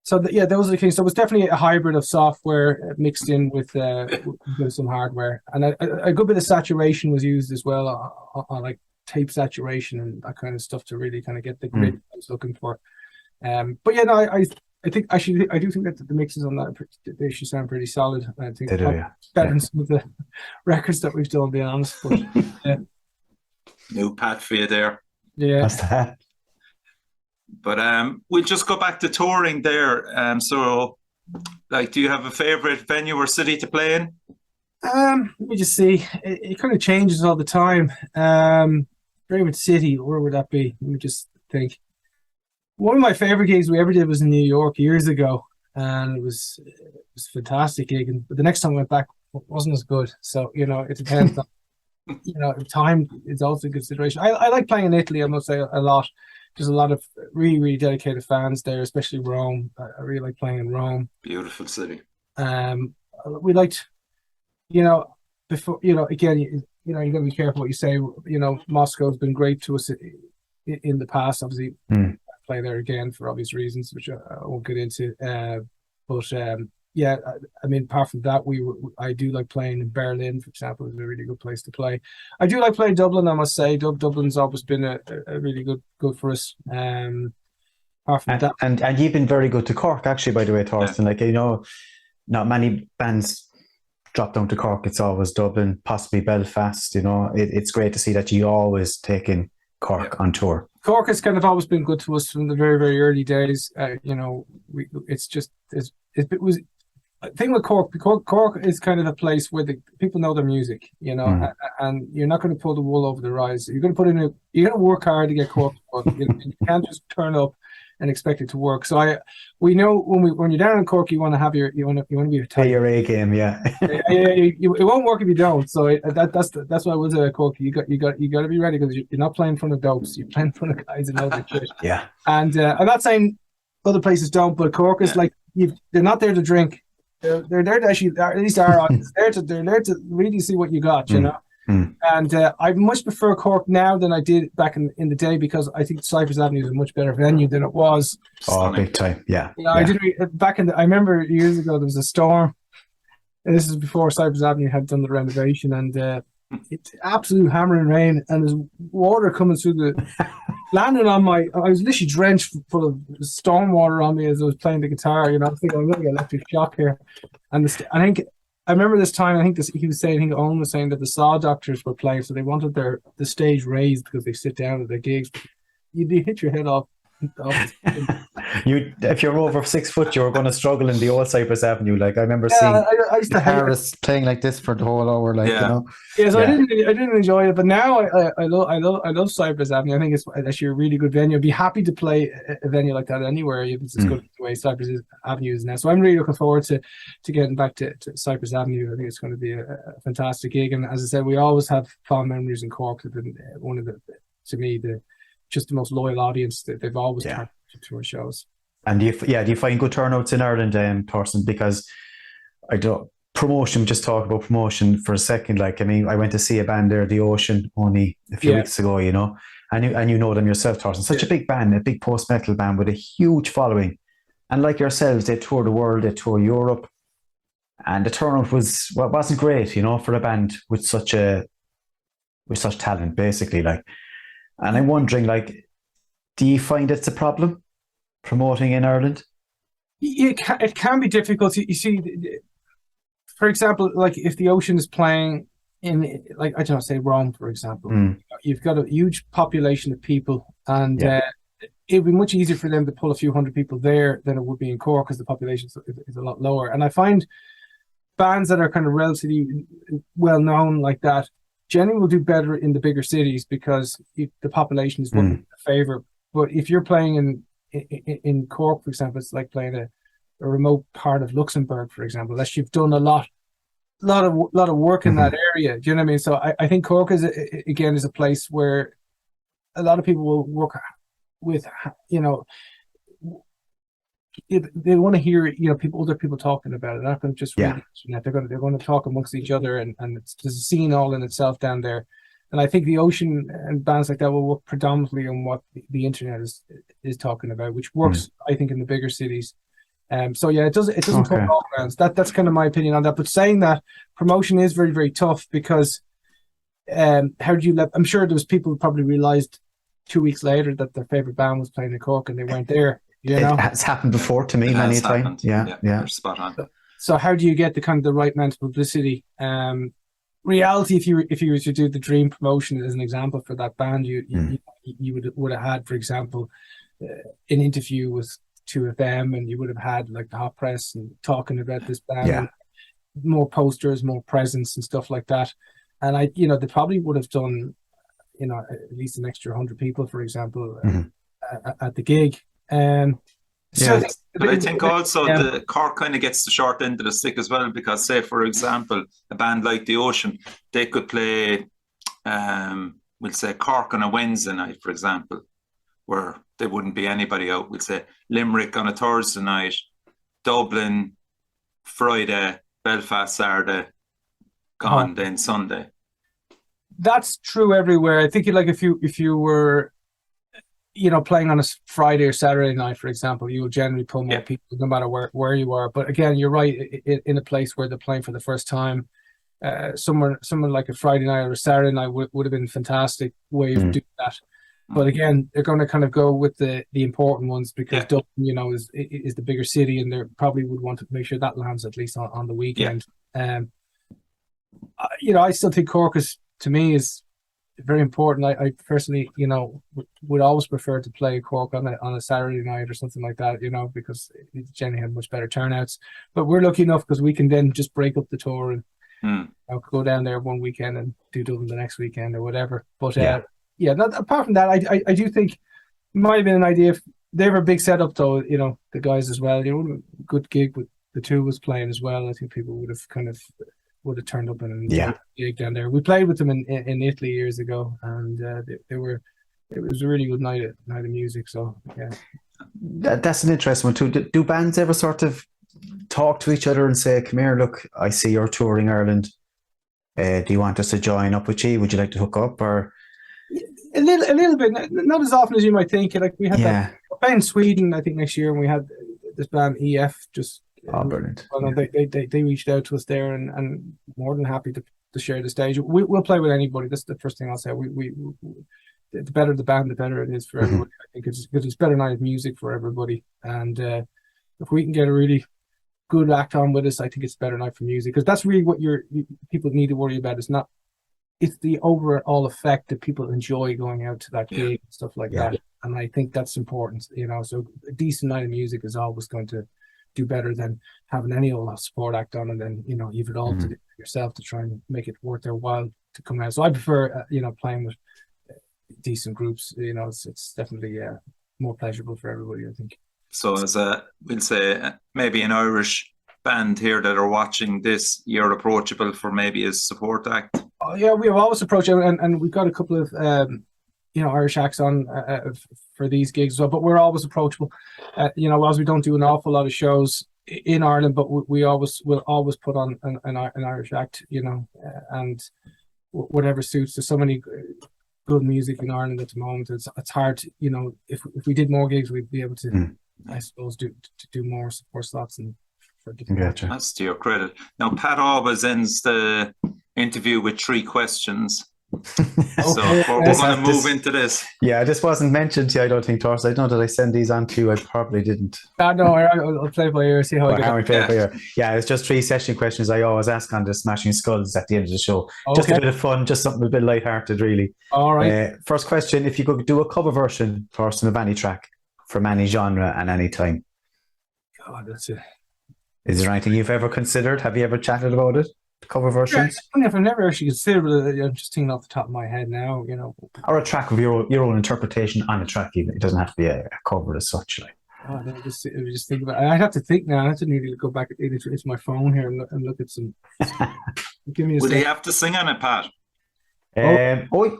So those are the things. So it was definitely a hybrid of software mixed in with some hardware, and a good bit of saturation was used as well, on like tape saturation and that kind of stuff to really kind of get the grid I was looking for. But yeah, no, I think I do think that the mixes on that they should sound pretty solid. I think better than some of the records that we've done, to be honest. But yeah. New pat for you there. Yeah. That's that. But we'll just go back to touring there. So, like, do you have a favorite venue or city to play in? Let me just see. It kind of changes all the time. Favorite city, where would that be? Let me just think. One of my favorite gigs we ever did was in New York years ago, and it was a fantastic gig. But the next time I went back, it wasn't as good. So it depends on time is also a consideration. I like playing in Italy, I must say, a lot. There's a lot of really, really dedicated fans there, especially Rome. I really like playing in Rome. Beautiful city. We liked, before, again, you got to be careful what you say. Moscow's been great to us in the past. Obviously, I play there again for obvious reasons, which I won't get into. I mean, apart from that, I do like playing in Berlin, for example. It's a really good place to play. I do like playing Dublin, I must say. Dublin's always been a really good for us. Apart from that, and you've been very good to Cork, actually. By the way, Torsten, not many bands drop down to Cork. It's always Dublin, possibly Belfast. It's great to see that you always taking Cork on tour. Cork has kind of always been good to us from the very, very early days. It's just it was the thing with Cork. Cork is kind of a place where the people know their music, and you're not going to pull the wool over their eyes. You're going to you're going to work hard to get Cork to work. You can't just turn up and expect it to work. So we know when you're down in Cork, you want to be Play your A game, yeah. It won't work if you don't. So that's why I was at Cork. You got to be ready, because you're not playing in front of dopes. You're playing in front of guys that know their shit. Yeah. And I'm not saying other places don't, but Cork is like they're not there to drink. They're there to actually, at least our audience, they're there to really see what you got, you know. And I much prefer Cork now than I did back in the day, because I think Cypress Avenue is a much better venue than it was. Oh, big time, yeah. I remember years ago there was a storm, and this is before Cypress Avenue had done the renovation, and it's absolute hammering rain, and there's water coming through landing on I was literally drenched full of storm water on me as I was playing the guitar. I was thinking, I'm going to get electric shock here. And I remember this time, Owen was saying that the Saw Doctors were playing, so they wanted the stage raised because they sit down at their gigs. You'd hit your head off. If you're over 6 foot, you're going to struggle in the old Cypress Avenue. Like I remember seeing I used to Harris playing like this for the whole hour, Yeah, so I didn't enjoy it, but now I love Cypress Avenue. I think it's actually a really good venue. I'd be happy to play a venue like that anywhere. It's as good the way Cypress Avenue is now. So I'm really looking forward to getting back to Cypress Avenue. I think it's going to be a fantastic gig. And as I said, we always have fond memories in Cork. Have been one of just the most loyal audience that they've always turned to our shows. And do you find good turnouts in Ireland, Torsten? Because just talk about promotion for a second. Like, I mean, I went to see a band there, The Ocean, only a few weeks ago, and you know them yourself, Torsten. Such a big band, a big post-metal band with a huge following. And like yourselves, they tour the world, they tour Europe. And the turnout wasn't great, for a band with such talent, basically. Like, and I'm wondering, like, do you find it's a problem promoting in Ireland? It can be difficult. You see, for example, like if The Ocean is playing in, like, I don't know, say Rome, for example, you've got a huge population of people, and it'd be much easier for them to pull a few hundred people there than it would be in Cork, because the population is a lot lower. And I find bands that are kind of relatively well known like that generally will do better in the bigger cities, because the population is in favor. But if you're playing in Cork, for example, it's like playing a remote part of Luxembourg, for example, unless you've done a lot of work in that area. Do you know what I mean? So I think Cork is a place where a lot of people will work with, they want to hear, other people talking about it. They're not going to just read the internet. They're going to talk amongst each other, and there's a scene all in itself down there. And I think The Ocean and bands like that will work predominantly on what the internet is talking about, which works, I think, in the bigger cities. It doesn't cover all grounds. That's kind of my opinion on that. But saying that, promotion is very, very tough, because how do you I'm sure there was people who probably realised 2 weeks later that their favourite band was playing in Cork and they weren't there. It has happened before to me many times. Yeah. Spot on. So how do you get the right amount of publicity? Reality, if you were to do the dream promotion as an example for that band, you would have had, for example, an interview with 2FM, and you would have had like the hot press and talking about this band, more posters, more presence and stuff like that. And they probably would have done, at least an extra 100 people, for example, at the gig. But I think also the Cork kind of gets the short end of the stick as well, because, say, for example, a band like The Ocean, they could play, we'll say Cork on a Wednesday night, for example, where there wouldn't be anybody out. We'll say Limerick on a Thursday night, Dublin Friday, Belfast Saturday, gone then Sunday. That's true everywhere. I think if you were playing on a Friday or Saturday night, for example, you will generally pull more people, no matter where you are. But again, you're right, in a place where they're playing for the first time, someone like a Friday night or a Saturday night would have been a fantastic way of doing that. But again, they're going to kind of go with the important ones, because Dublin, is the bigger city, and they probably would want to make sure that lands at least on the weekend. I still think Cork is very important. I personally, would always prefer to play Cork on a Saturday night or something like that, because it generally have much better turnouts. But we're lucky enough because we can then just break up the tour and go down there one weekend and do Dublin the next weekend or whatever. But apart from that, I do think it might have been an idea. If they have a big setup though, the guys as well. Good gig with the two was playing as well. I think people would have turned up and enjoyed the gig down there. We played with them in Italy years ago, and it was a really good night of music. So yeah, that's an interesting one too. Do bands ever sort of talk to each other and say, "Come here, look, I see you're touring Ireland. Do you want us to join up with you? Would you like to hook up?" Or a little bit, not as often as you might think. Like we had that band in Sweden, I think next year, and we had this band EF just. Oh, brilliant! Well, they reached out to us there, and more than happy to share the stage. We'll play with anybody. That's the first thing I'll say. We the better the band, the better it is for everybody. I think it's better night of music for everybody. And if we can get a really good act on with us, I think it's a better night for music, because that's really what people need to worry about. It's the overall effect that people enjoy going out to that gig and stuff like that. And I think that's important. So a decent night of music is always going to do better than having any old support act on, and then you've it all to do yourself to try and make it worth their while to come out. So I prefer playing with decent groups. It's definitely more pleasurable for everybody, I think. So as we'll say maybe an Irish band here that are watching this, you're approachable for maybe a support act. Oh yeah, we have always approached, and we've got a couple of Irish acts on for these gigs as well, but we're always approachable. As we don't do an awful lot of shows in Ireland, but we will always put on an Irish act, and whatever suits. There's so many good music in Ireland at the moment. It's hard to, if we did more gigs, we'd be able to, I suppose, do more support slots and. Gotcha. That's to your credit. Now, Pat always ends the interview with 3 questions. So we're going to move into this. Yeah, this wasn't mentioned to you, I don't think, Torsten. I know that I send these on to you. I probably didn't. No, I'll play by ear, see how I go. Yeah, it's just 3 session questions I always ask on the Smashing Skulls at the end of the show. Just a bit of fun, just something a bit lighthearted, really. All right. First question, if you could do a cover version, Torsten, of any track from any genre and any time. God, that's it. Is there anything you've ever considered? Have you ever chatted about it? Cover versions? Yeah, I've never actually considered it. I'm just thinking off the top of my head now, Or a track of your own interpretation on a track, even. It doesn't have to be a cover as such. Like. I just think about it. I'd have to think now. I have to nearly go back into my phone here and look at some. Give me a Would he have to sing on it, Pat?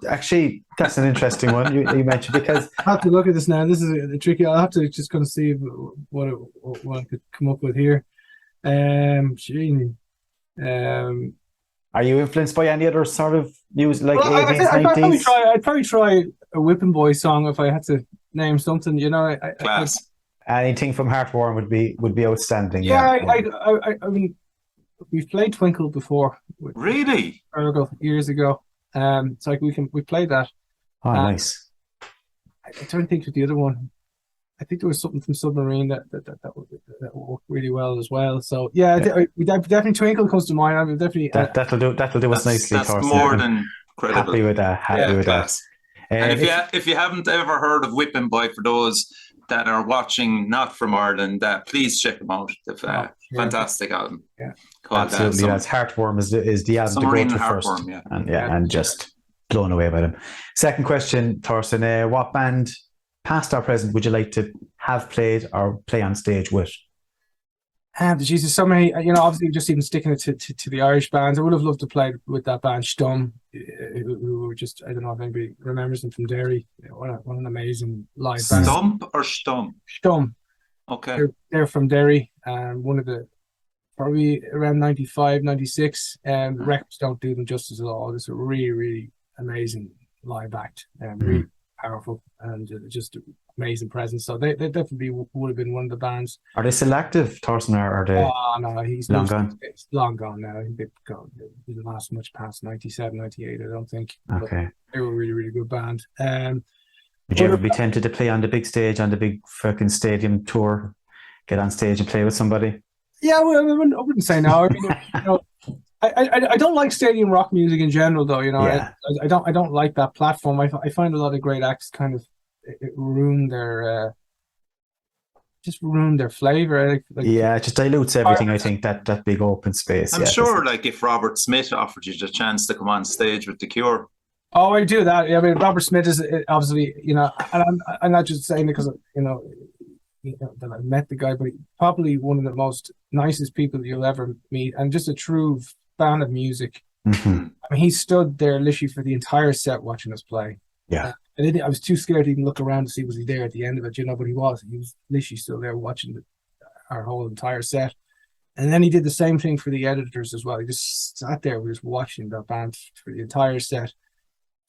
Actually, that's an interesting one you mentioned, because I have to look at this now. This is tricky. I'll have to just kind of see what I could come up with here. Are you influenced by any other sort of music, like 80s, 90s? I'd probably try a Whipping Boy song if I had to name something. Class. Anything from Heartworm would be outstanding. Yeah, I mean, we've played Twinkle before. Really? Ergo years ago. It's like we played that. Oh, nice. I don't think with the other one. I think there was something from Submarine that worked really well as well. So yeah. Definitely Twinkle comes to mind. I mean, definitely that'll do us nicely. That's Torsten. more than credible. Happy with that. Happy with that. And if you haven't ever heard of Whipping Boy, for those that are watching not from Ireland, please check them out. Fantastic album. Yeah, absolutely. That's Heartworm is the album to go to first. And just blown away by them. Second question, Torsten. What band, past or present, would you like to have played or play on stage with? Jesus, so many, obviously just even sticking it to the Irish bands. I would have loved to play with that band Stum, who were just, I don't know if anybody remembers them from Derry. What an amazing live band. Stump or Stum? Stum. Okay. They're from Derry, and one of the, probably around 95, 96, and the records don't do them justice at all. It's a really, really amazing live act, really powerful, and just amazing presence. So they definitely would have been one of the bands. Are they still active, Torsten, or are they? Oh no, he's long gone. It's long gone now. I think they've gone. They didn't last much past 97, 98. I don't think. Okay. But they were a really, really good band. Would you ever be tempted to play on the big stage, on the big fucking stadium tour? Get on stage and play with somebody? Yeah, well, I wouldn't say no. I mean, I don't like stadium rock music in general, though. You know, Yeah. I don't like that platform. I find a lot of great acts kind of it ruin their just ruin their flavor. Yeah, it just dilutes everything. I think that big open space. I'm Yeah, sure, like, if Robert Smith offered you the chance to come on stage with The Cure. Oh, I do that. Yeah, I mean, Robert Smith is obviously, you know, and I'm not just saying it because you know that I met the guy, but he's probably one of the most nicest people you'll ever meet, and just a true fan of music. hmm I mean, he stood there literally for the entire set watching us play. yeah, I was too scared to even look around to see was he there at the end of it, you know, but he was. He was literally still there watching our whole entire set. And then he did the same thing for the editors as well. He just sat there, we was watching that band for the entire set.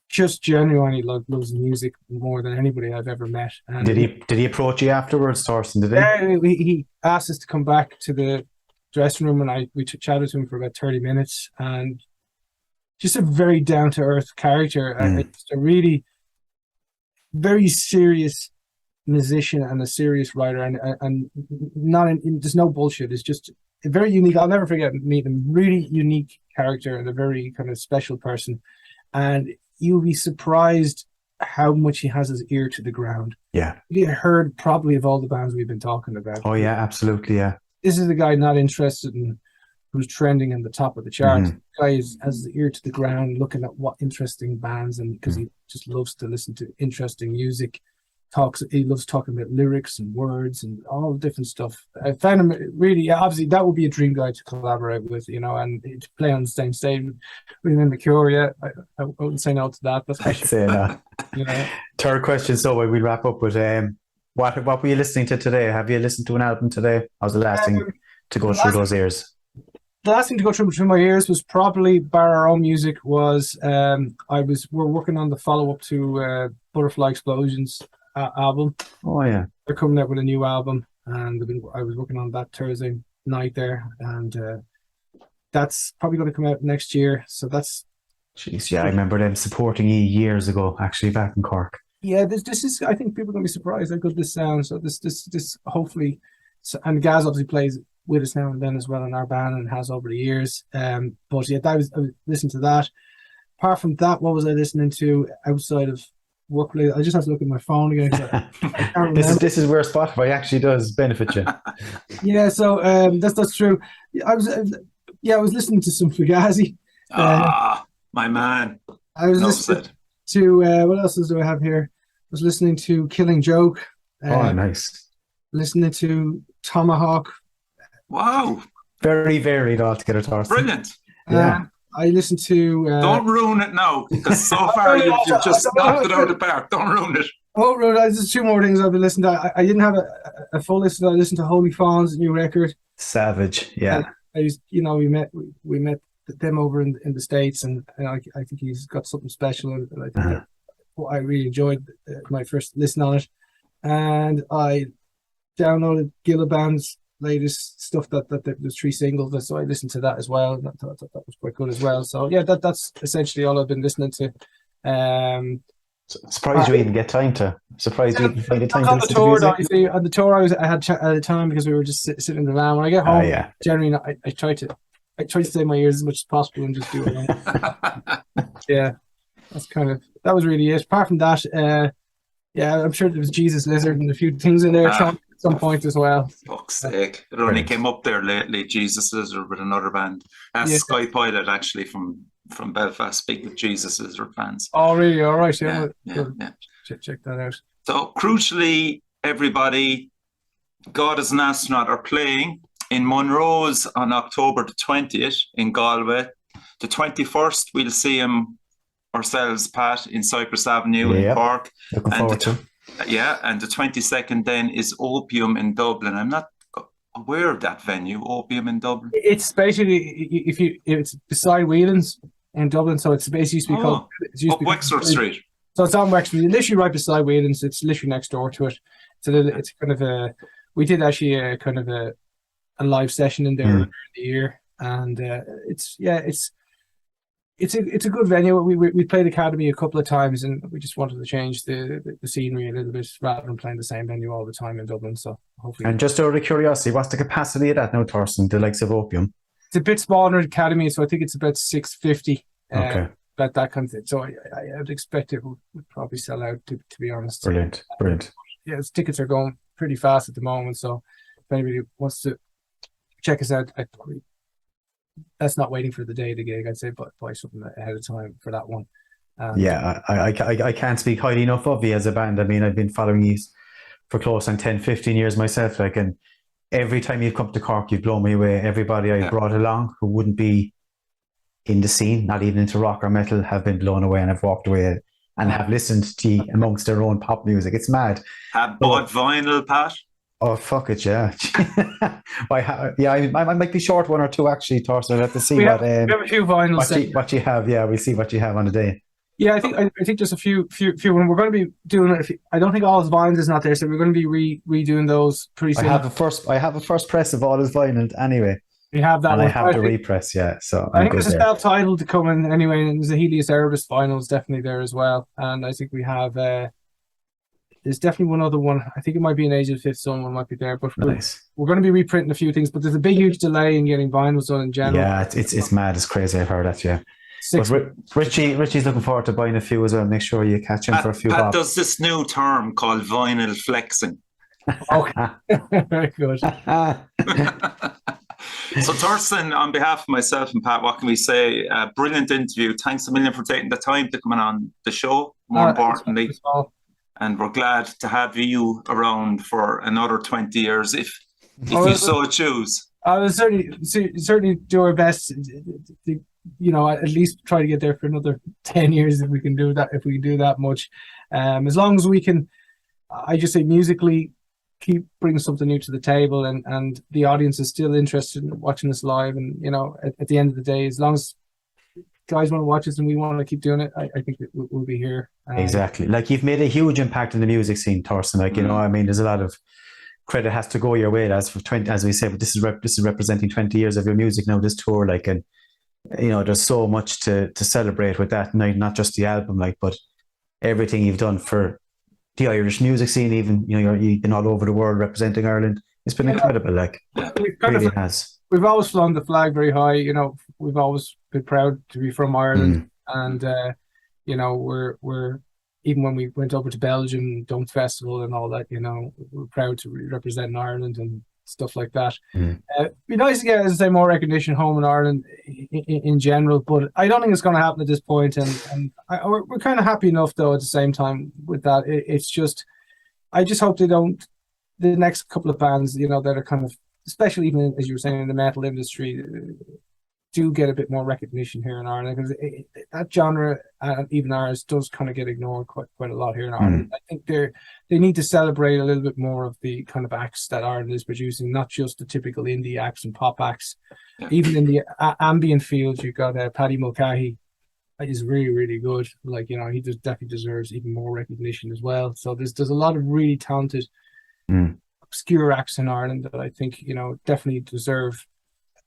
Just genuinely loves music more than anybody I've ever met. And did he approach you afterwards, Torsten? Did he? yeah, he asked us to come back to the dressing room, and we chatted to him for about 30 minutes, and just a very down to earth character, just a really very serious musician and a serious writer, and not there's no bullshit. It's just very unique. I'll never forget meeting him. Really unique character and a very kind of special person, and you'll be surprised how much he has his ear to the ground. Yeah. You heard probably of all the bands we've been talking about. Oh yeah, absolutely. Yeah. This is the guy not interested in who's trending in the top of the charts. The guy has his ear to the ground, looking at what interesting bands, and because he just loves to listen to interesting music. He loves talking about lyrics and words and all different stuff. I found him really, obviously, that would be a dream guy to collaborate with, you know, and to play on the same stage with him in The Cure. Yeah, I wouldn't say no to that. That's I'd say no. You know. Third question, so we'll wrap up with what were you listening to today? Have you listened to an album today? How's the last thing to go through those ears? The last thing to go through my ears was probably, bar our own music, was we're working on the follow up to Butterfly Explosions album. Oh yeah, they're coming out with a new album, and I was working on that Thursday night there, and that's probably going to come out next year. So that's. Jeez, yeah, I remember them supporting you years ago, actually back in Cork. Yeah, this is. I think people are going to be surprised how good this sounds. So this hopefully, and Gaz obviously plays with us now and then as well in our band, and has over the years. But yeah, I was listening to that. Apart from that, what was I listening to outside of work? I just have to look at my phone again. This is where Spotify actually does benefit you. Yeah, so that's true. I was listening to some Fugazi. My man. I was listening to what else do I have here? I was listening to Killing Joke. Nice. Listening to Tomahawk. Wow. Very varied altogether, Torsten. Brilliant. Yeah. I listened to... don't ruin it now, because so far you've just knocked it out of the park. Don't ruin it. Oh, there's two more things I've been listening to. I didn't have a full list. I listened to Holy Fawn's new record. Savage, yeah. We met them over in the States, and I think he's got something special, and I think I really enjoyed my first listen on it. And I downloaded Gilliband's latest stuff that there's 3 singles, so I listened to that as well, and I thought that was quite good as well. So yeah, that's essentially all I've been listening to. Surprised you even get time to. Surprised you even find the time to listen to music. Obviously, on the tour, I had at the time because we were just sitting in the van. When I get home, generally I try to save my ears as much as possible and just do it. Yeah, that was really it. Apart from that, I'm sure there was Jesus Lizard and a few things in there at some point as well. Fuck's sake. It only came up there lately, Jesus Lizard, with another band. That's Sky Pilot, actually, from Belfast. Speak with Jesus Lizard fans. Oh, really? All right. Yeah. Check that out. So, crucially, everybody, God Is An Astronaut are playing in Monroe's on October the 20th in Galway. The 21st, we'll see him ourselves, Pat, in Cypress Avenue in Cork. Looking forward to. Yeah, and the 22nd then is Opium in Dublin. I'm not aware of that venue, Opium in Dublin. It's basically it's beside Whelan's in Dublin, so it's basically used to be called up Wexford Street. So it's on Wexford, literally right beside Whelan's. It's literally next door to it. It's kind of we did actually a kind of a live session in there earlier in the year, and it's a good venue. We played Academy a couple of times, and we just wanted to change the scenery a little bit rather than playing the same venue all the time in Dublin. So hopefully. And just out of curiosity, what's the capacity of that now, Torsten? The likes of Opium? It's a bit smaller academy, so I think it's about 650. Okay. About that kind of thing. So I'd expect it would probably sell out, to be honest. Brilliant. Yeah, tickets are going pretty fast at the moment. So if anybody wants to check us out, that's not waiting for the day of the gig. I'd say buy something ahead of time for that one. Yeah, I can't speak highly enough of you as a band. I mean, I've been following you for close on 10, 15 years myself. Like, and every time you've come to Cork, you've blown me away. Everybody I've brought along who wouldn't be in the scene, not even into rock or metal, have been blown away, and have walked away and have listened to you amongst their own pop music. It's mad. Have bought vinyl, Pat? Oh, fuck it, yeah. I might be short one or two, actually, Torsten. I'll have to see we have a few vinyls. What you have, yeah. We'll see what you have on the day. Yeah, I think just a few. When we're going to be doing it, I don't think all his vinyls is not there, so we're going to be redoing those pretty soon. I have a first press of all his vinyl anyway. We have that, and one. I have the repress, yeah. So I think there's a self-titled to come in anyway, and there's a Helios Erebus vinyl is definitely there as well. And I think we have there's definitely one other one. I think it might be an Age of the Fifth Son one might be there, but nice. We're going to be reprinting a few things. But there's a big, huge delay in getting vinyls done in general. Yeah, it's mad, it's crazy. I've heard that, yeah. But Richie's looking forward to buying a few as well. Make sure you catch him for a few. Pat does this new term called vinyl flexing. Okay, very good. So Torsten, on behalf of myself and Pat, what can we say? Brilliant interview. Thanks a million for taking the time to come on the show, more importantly. And we're glad to have you around for another 20 years if you so choose. I will certainly do our best to at least try to get there for another 10 years if we can do that, much. As long as we can, I just say musically, keep bringing something new to the table, and the audience is still interested in watching us live. And at the end of the day, as long as guys want to watch us and we want to keep doing it, I think that we'll be here. Exactly. Like, you've made a huge impact in the music scene, Torsten. Like, I mean, there's a lot of credit has to go your way. As we say, but this is representing 20 years of your music now. This tour, like, and there's so much to celebrate with that. Not just the album, like, but everything you've done for the Irish music scene. Even you've been all over the world representing Ireland. It's been incredible. Like, it really has. We've always flown the flag very high. We've always been proud to be from Ireland, and we're even when we went over to Belgium, Dome Festival and all that. We're proud to represent Ireland and stuff like that. Be nice to get, as I say, more recognition home in Ireland in general, but I don't think it's going to happen at this point. And we're kind of happy enough, though, at the same time with that. It's just, I just hope they don't. The next couple of bands, that are kind of, especially even as you were saying in the metal industry, do get a bit more recognition here in Ireland, because that genre, even ours, does kind of get ignored quite a lot here in Ireland. I think they need to celebrate a little bit more of the kind of acts that Ireland is producing, not just the typical indie acts and pop acts. Yeah. Even in the ambient field, you've got Paddy Mulcahy is really, really good. Like, he definitely deserves even more recognition as well. So there's a lot of really talented obscure acts in Ireland that I think definitely deserve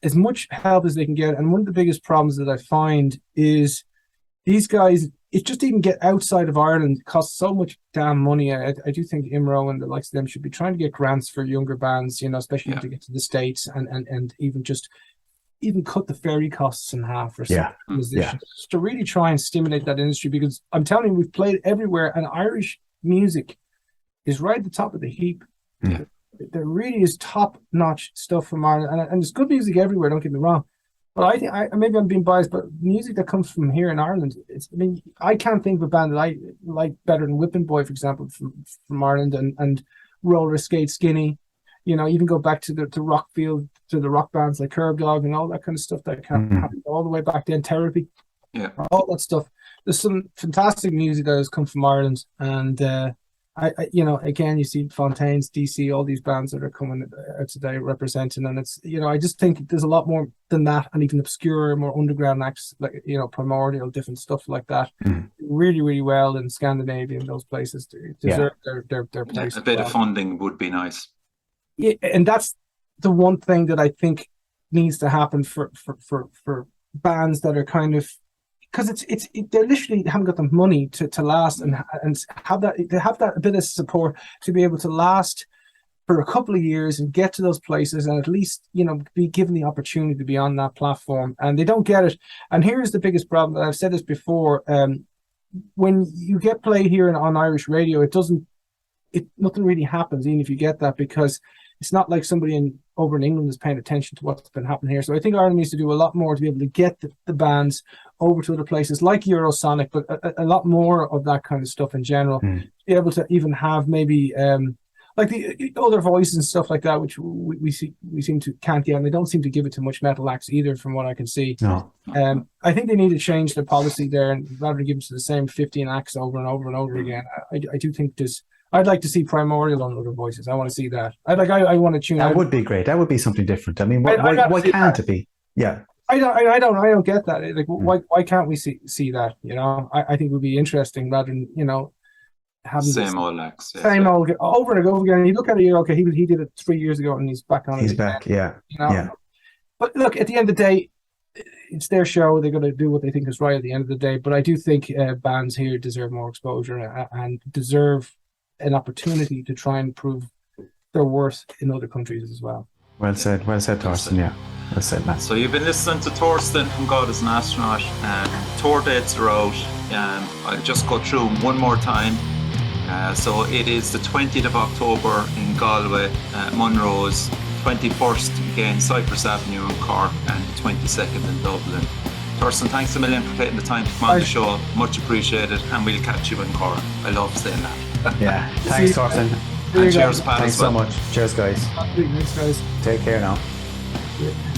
as much help as they can get. And one of the biggest problems that I find is these guys, it just even get outside of Ireland costs so much damn money. I do think IMRO and the likes of them should be trying to get grants for younger bands, especially to get to the States, and even cut the ferry costs in half or something. Just to really try and stimulate that industry, because I'm telling you, we've played everywhere, and Irish music is right at the top of the heap. Yeah. There really is top-notch stuff from Ireland, and there's good music everywhere, don't get me wrong. But I think, maybe I'm being biased, but music that comes from here in Ireland, I can't think of a band that I like better than Whipping Boy, for example, from Ireland, and Roller Skate Skinny. Even go back to the rock field, to the rock bands like Curb Dog and all that kind of stuff that happened all the way back then. Therapy, all that stuff. There's some fantastic music that has come from Ireland, and again, you see Fontaines, DC, all these bands that are coming out today representing, and it's, I just think there's a lot more than that, and even obscure, more underground acts like, Primordial, different stuff like that. Really, really well in Scandinavia and those places deserve their place. A bit of funding would be nice. Yeah, and that's the one thing that I think needs to happen for bands that are kind of, because they literally haven't got the money to last and have that, they have that bit of support to be able to last for a couple of years and get to those places and at least, be given the opportunity to be on that platform. And they don't get it. And here's the biggest problem. I've said this before. When you get play here on Irish radio, nothing really happens, even if you get that, because it's not like somebody over in England is paying attention to what's been happening here. So I think Ireland needs to do a lot more to be able to get the bands over to other places like Eurosonic, but a lot more of that kind of stuff in general. Be able to even have maybe like the other voices and stuff like that, which we seem to can't get, and they don't seem to give it to much metal acts either, from what I can see. No. I think they need to change their policy there, and rather than give it to the same 15 acts over and over and over again. I do think I'd like to see Primordial on other voices. I want to see that. I want to tune. That would be great. That would be something different. I mean, why can't it be? Yeah. I don't get that. Like, why can't we see that? I think it would be interesting rather than having same old acts, same old over and over again. And you look at it, okay, he did it 3 years ago, and he's back on it. He's back, yeah. Yeah. But look, at the end of the day, it's their show. They're going to do what they think is right at the end of the day. But I do think bands here deserve more exposure and deserve an opportunity to try and prove their worth in other countries as well. Well said, Torsten. Yeah, well said, Matt. So you've been listening to Torsten from God Is An Astronaut. Tour dates are out. I'll just go through them one more time. So it is the 20th of October in Galway, Munro's, 21st again Cypress Avenue in Cork, and the 22nd in Dublin. Torsten, thanks a million for taking the time to come on the show. Much appreciated, and we'll catch you in Cork. I love saying that. Yeah, thanks, Torsten. And cheers, Pat. Thanks so much. Cheers, guys. Thanks, guys. Take care now. Yeah.